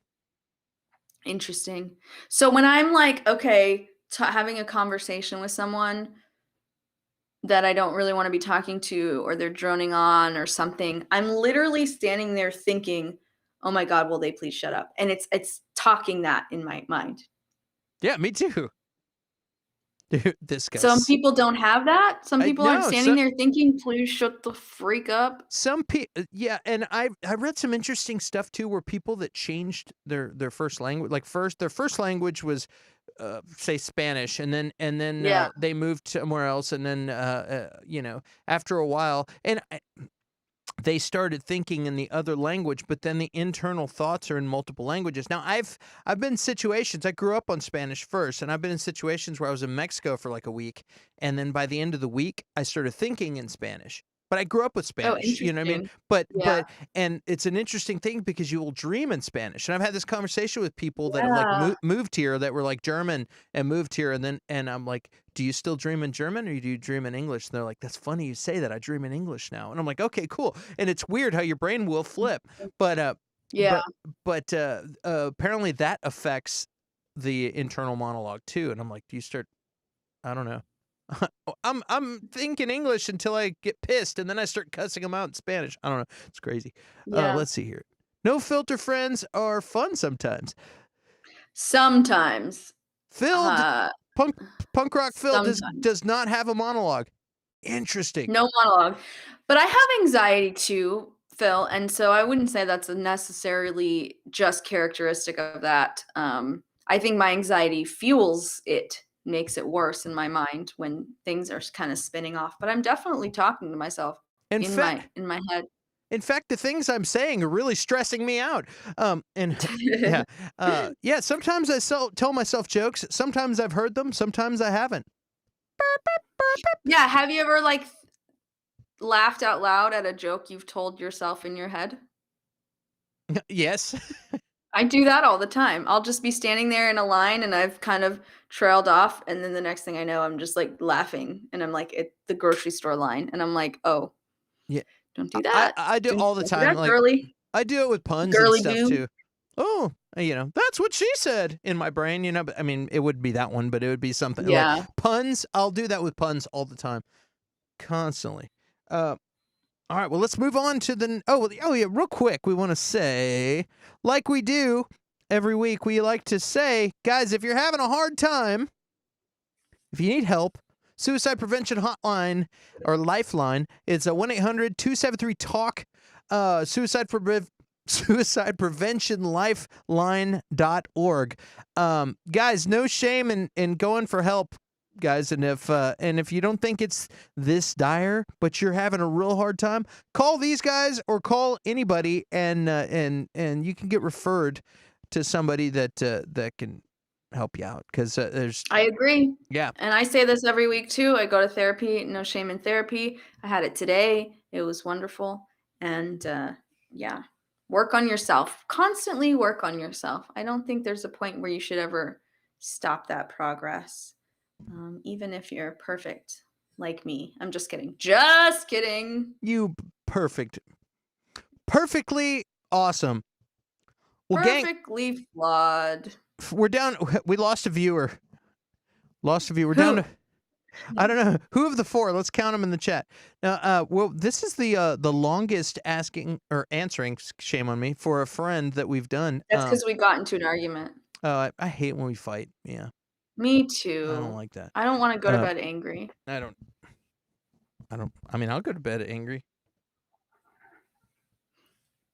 S2: Interesting. So when I'm like, okay, having a conversation with someone that I don't really want to be talking to, or they're droning on or something, I'm literally standing there thinking, oh my God, will they please shut up? And it's talking that in my mind.
S1: Yeah, me too. Dude, this guy.
S2: Some people don't have that. Some people aren't standing there thinking, please shut the freak up.
S1: Some people, yeah, and I read some interesting stuff too, where people that changed their first language, like their first language was, say Spanish, and then they moved somewhere else, and then after a while, and they started thinking in the other language, but then the internal thoughts are in multiple languages. Now, I've been in situations, I grew up on Spanish first, and I've been in situations where I was in Mexico for like a week, and then by the end of the week, I started thinking in Spanish. But I grew up with Spanish, you know what I mean? But and it's an interesting thing because you will dream in Spanish. And I've had this conversation with people that have like moved here, that were like German and moved here, and I'm like, do you still dream in German, or do you dream in English? And they're like, that's funny you say that. I dream in English now. And I'm like, okay, cool. And it's weird how your brain will flip. But apparently that affects the internal monologue too. And I'm like, do you start? I don't know. I'm thinking English until I get pissed, and then I start cussing them out in Spanish. I don't know. It's crazy. Let's see here. No filter friends are fun sometimes.
S2: Sometimes.
S1: Phil, punk rock Phil does not have a monologue. Interesting.
S2: No monologue. But I have anxiety too, Phil, and so I wouldn't say that's necessarily just characteristic of that. I think my anxiety fuels it. Makes it worse in my mind when things are kind of spinning off. But I'm definitely talking to myself in my head.
S1: In fact, the things I'm saying are really stressing me out. Sometimes I tell myself jokes. Sometimes I've heard them. Sometimes I haven't.
S2: Yeah. Have you ever like laughed out loud at a joke you've told yourself in your head?
S1: Yes.
S2: I do that all the time. I'll just be standing there in a line and I've kind of trailed off, and then the next thing I know, I'm just like laughing, and I'm like at the grocery store line, and I'm like, oh,
S1: yeah,
S2: don't do that.
S1: I do all the time. Like,
S2: girly.
S1: I do it with puns and stuff too. Oh, that's what she said in my brain, but I mean, it wouldn't be that one, but it would be something.
S2: Yeah.
S1: Like puns. I'll do that with puns all the time, constantly. All right, well, let's move on to real quick. We want to say, like we do every week, we like to say, guys, if you're having a hard time, if you need help, Suicide Prevention Hotline or Lifeline, it's a 1-800-273-TALK, Suicide Prevention Lifeline.org. Guys, no shame in going for help. Guys, and if you don't think it's this dire, but you're having a real hard time, call these guys or call anybody, and you can get referred to somebody that can help you out, because there's.
S2: I agree.
S1: Yeah,
S2: and I say this every week too. I go to therapy. No shame in therapy. I had it today. It was wonderful, and work on yourself. Constantly work on yourself. I don't think there's a point where you should ever stop that progress. Even if you're perfect like me. I'm just kidding. Just kidding.
S1: You perfectly awesome. Well,
S2: perfectly flawed.
S1: We're down. We lost a viewer. We're down to, I don't know. Who of the four? Let's count them in the chat. Now, this is the longest asking or answering, shame on me, for a friend that we've done.
S2: That's because we got into an argument.
S1: I hate when we fight. Yeah.
S2: Me too.
S1: I don't like that.
S2: I don't want to go to bed angry.
S1: I mean, I'll go to bed angry.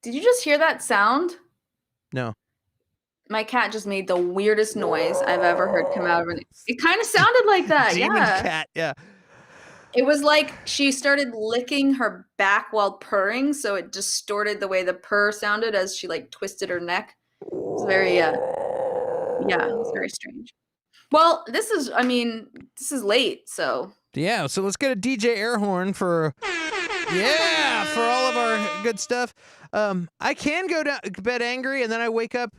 S2: Did you just hear that sound?
S1: No.
S2: My cat just made the weirdest noise I've ever heard come out of it. It kind of sounded like that.
S1: Demon cat, yeah.
S2: It was like she started licking her back while purring, so it distorted the way the purr sounded as she like twisted her neck. It was very it was very strange. Well, this is late, so.
S1: Yeah, so let's get a DJ air horn for all of our good stuff. I can go to bed angry, and then I wake up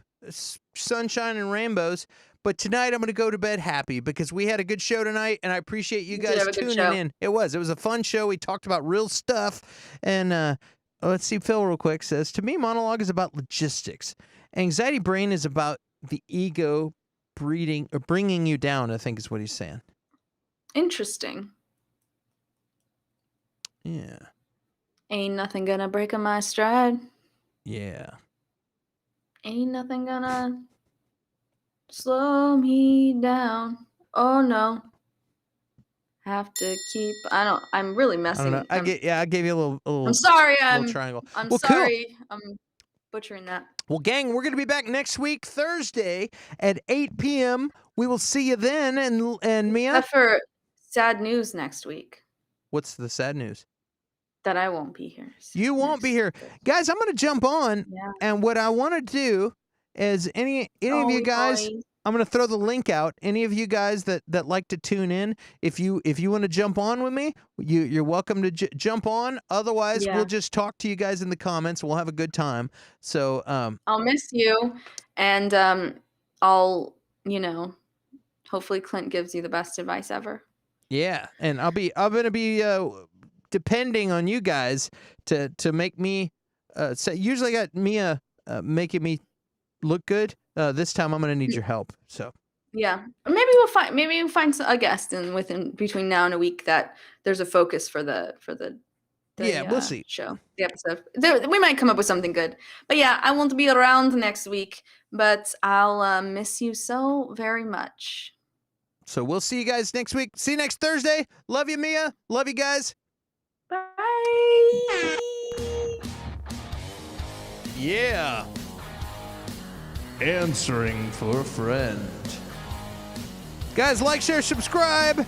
S1: sunshine and rainbows, but tonight I'm going to go to bed happy because we had a good show tonight, and I appreciate you
S2: We did
S1: guys
S2: have a good
S1: tuning
S2: show.
S1: in. It was a fun show. We talked about real stuff, and let's see. Phil, real quick, says to me, monologue is about logistics. Anxiety brain is about the ego bringing you down. I think is what he's saying.
S2: Interesting.
S1: Yeah.
S2: Ain't nothing gonna break on my stride.
S1: Yeah.
S2: Ain't nothing gonna slow me down. Oh no. Have to keep. I'm really
S1: I
S2: messing.
S1: don't know. I gave you a little.
S2: I'm sorry.
S1: little triangle.
S2: I'm
S1: Well, cool.
S2: sorry. I'm butchering that.
S1: Well, gang, we're going to be back next week, Thursday at 8 p.m. We will see you then. And Mia?
S2: Except for sad news next week.
S1: What's the sad news?
S2: That I won't be here.
S1: You won't be here. Guys, I'm going to jump on.
S2: Yeah.
S1: And what I want to do is any of you guys, I'm going to throw the link out. Any of you guys that like to tune in, if you want to jump on with me, you're welcome to jump on. Otherwise, we'll just talk to you guys in the comments. We'll have a good time. So
S2: I'll miss you, and I'll hopefully Clint gives you the best advice ever.
S1: Yeah, and I'm going to be depending on you guys to make me. Usually I got Mia making me look good. This time I'm going to need your help. So
S2: yeah, maybe we'll find a guest between now and a week that there's a focus for the
S1: we'll see.
S2: show, the episode. We might come up with something good. But yeah, I won't be around next week, but I'll miss you so very much.
S1: So we'll see you guys next week. See you next Thursday. Love you, Mia. Love you guys.
S2: Bye.
S1: Yeah. Answering for a friend. Guys, like, share, subscribe.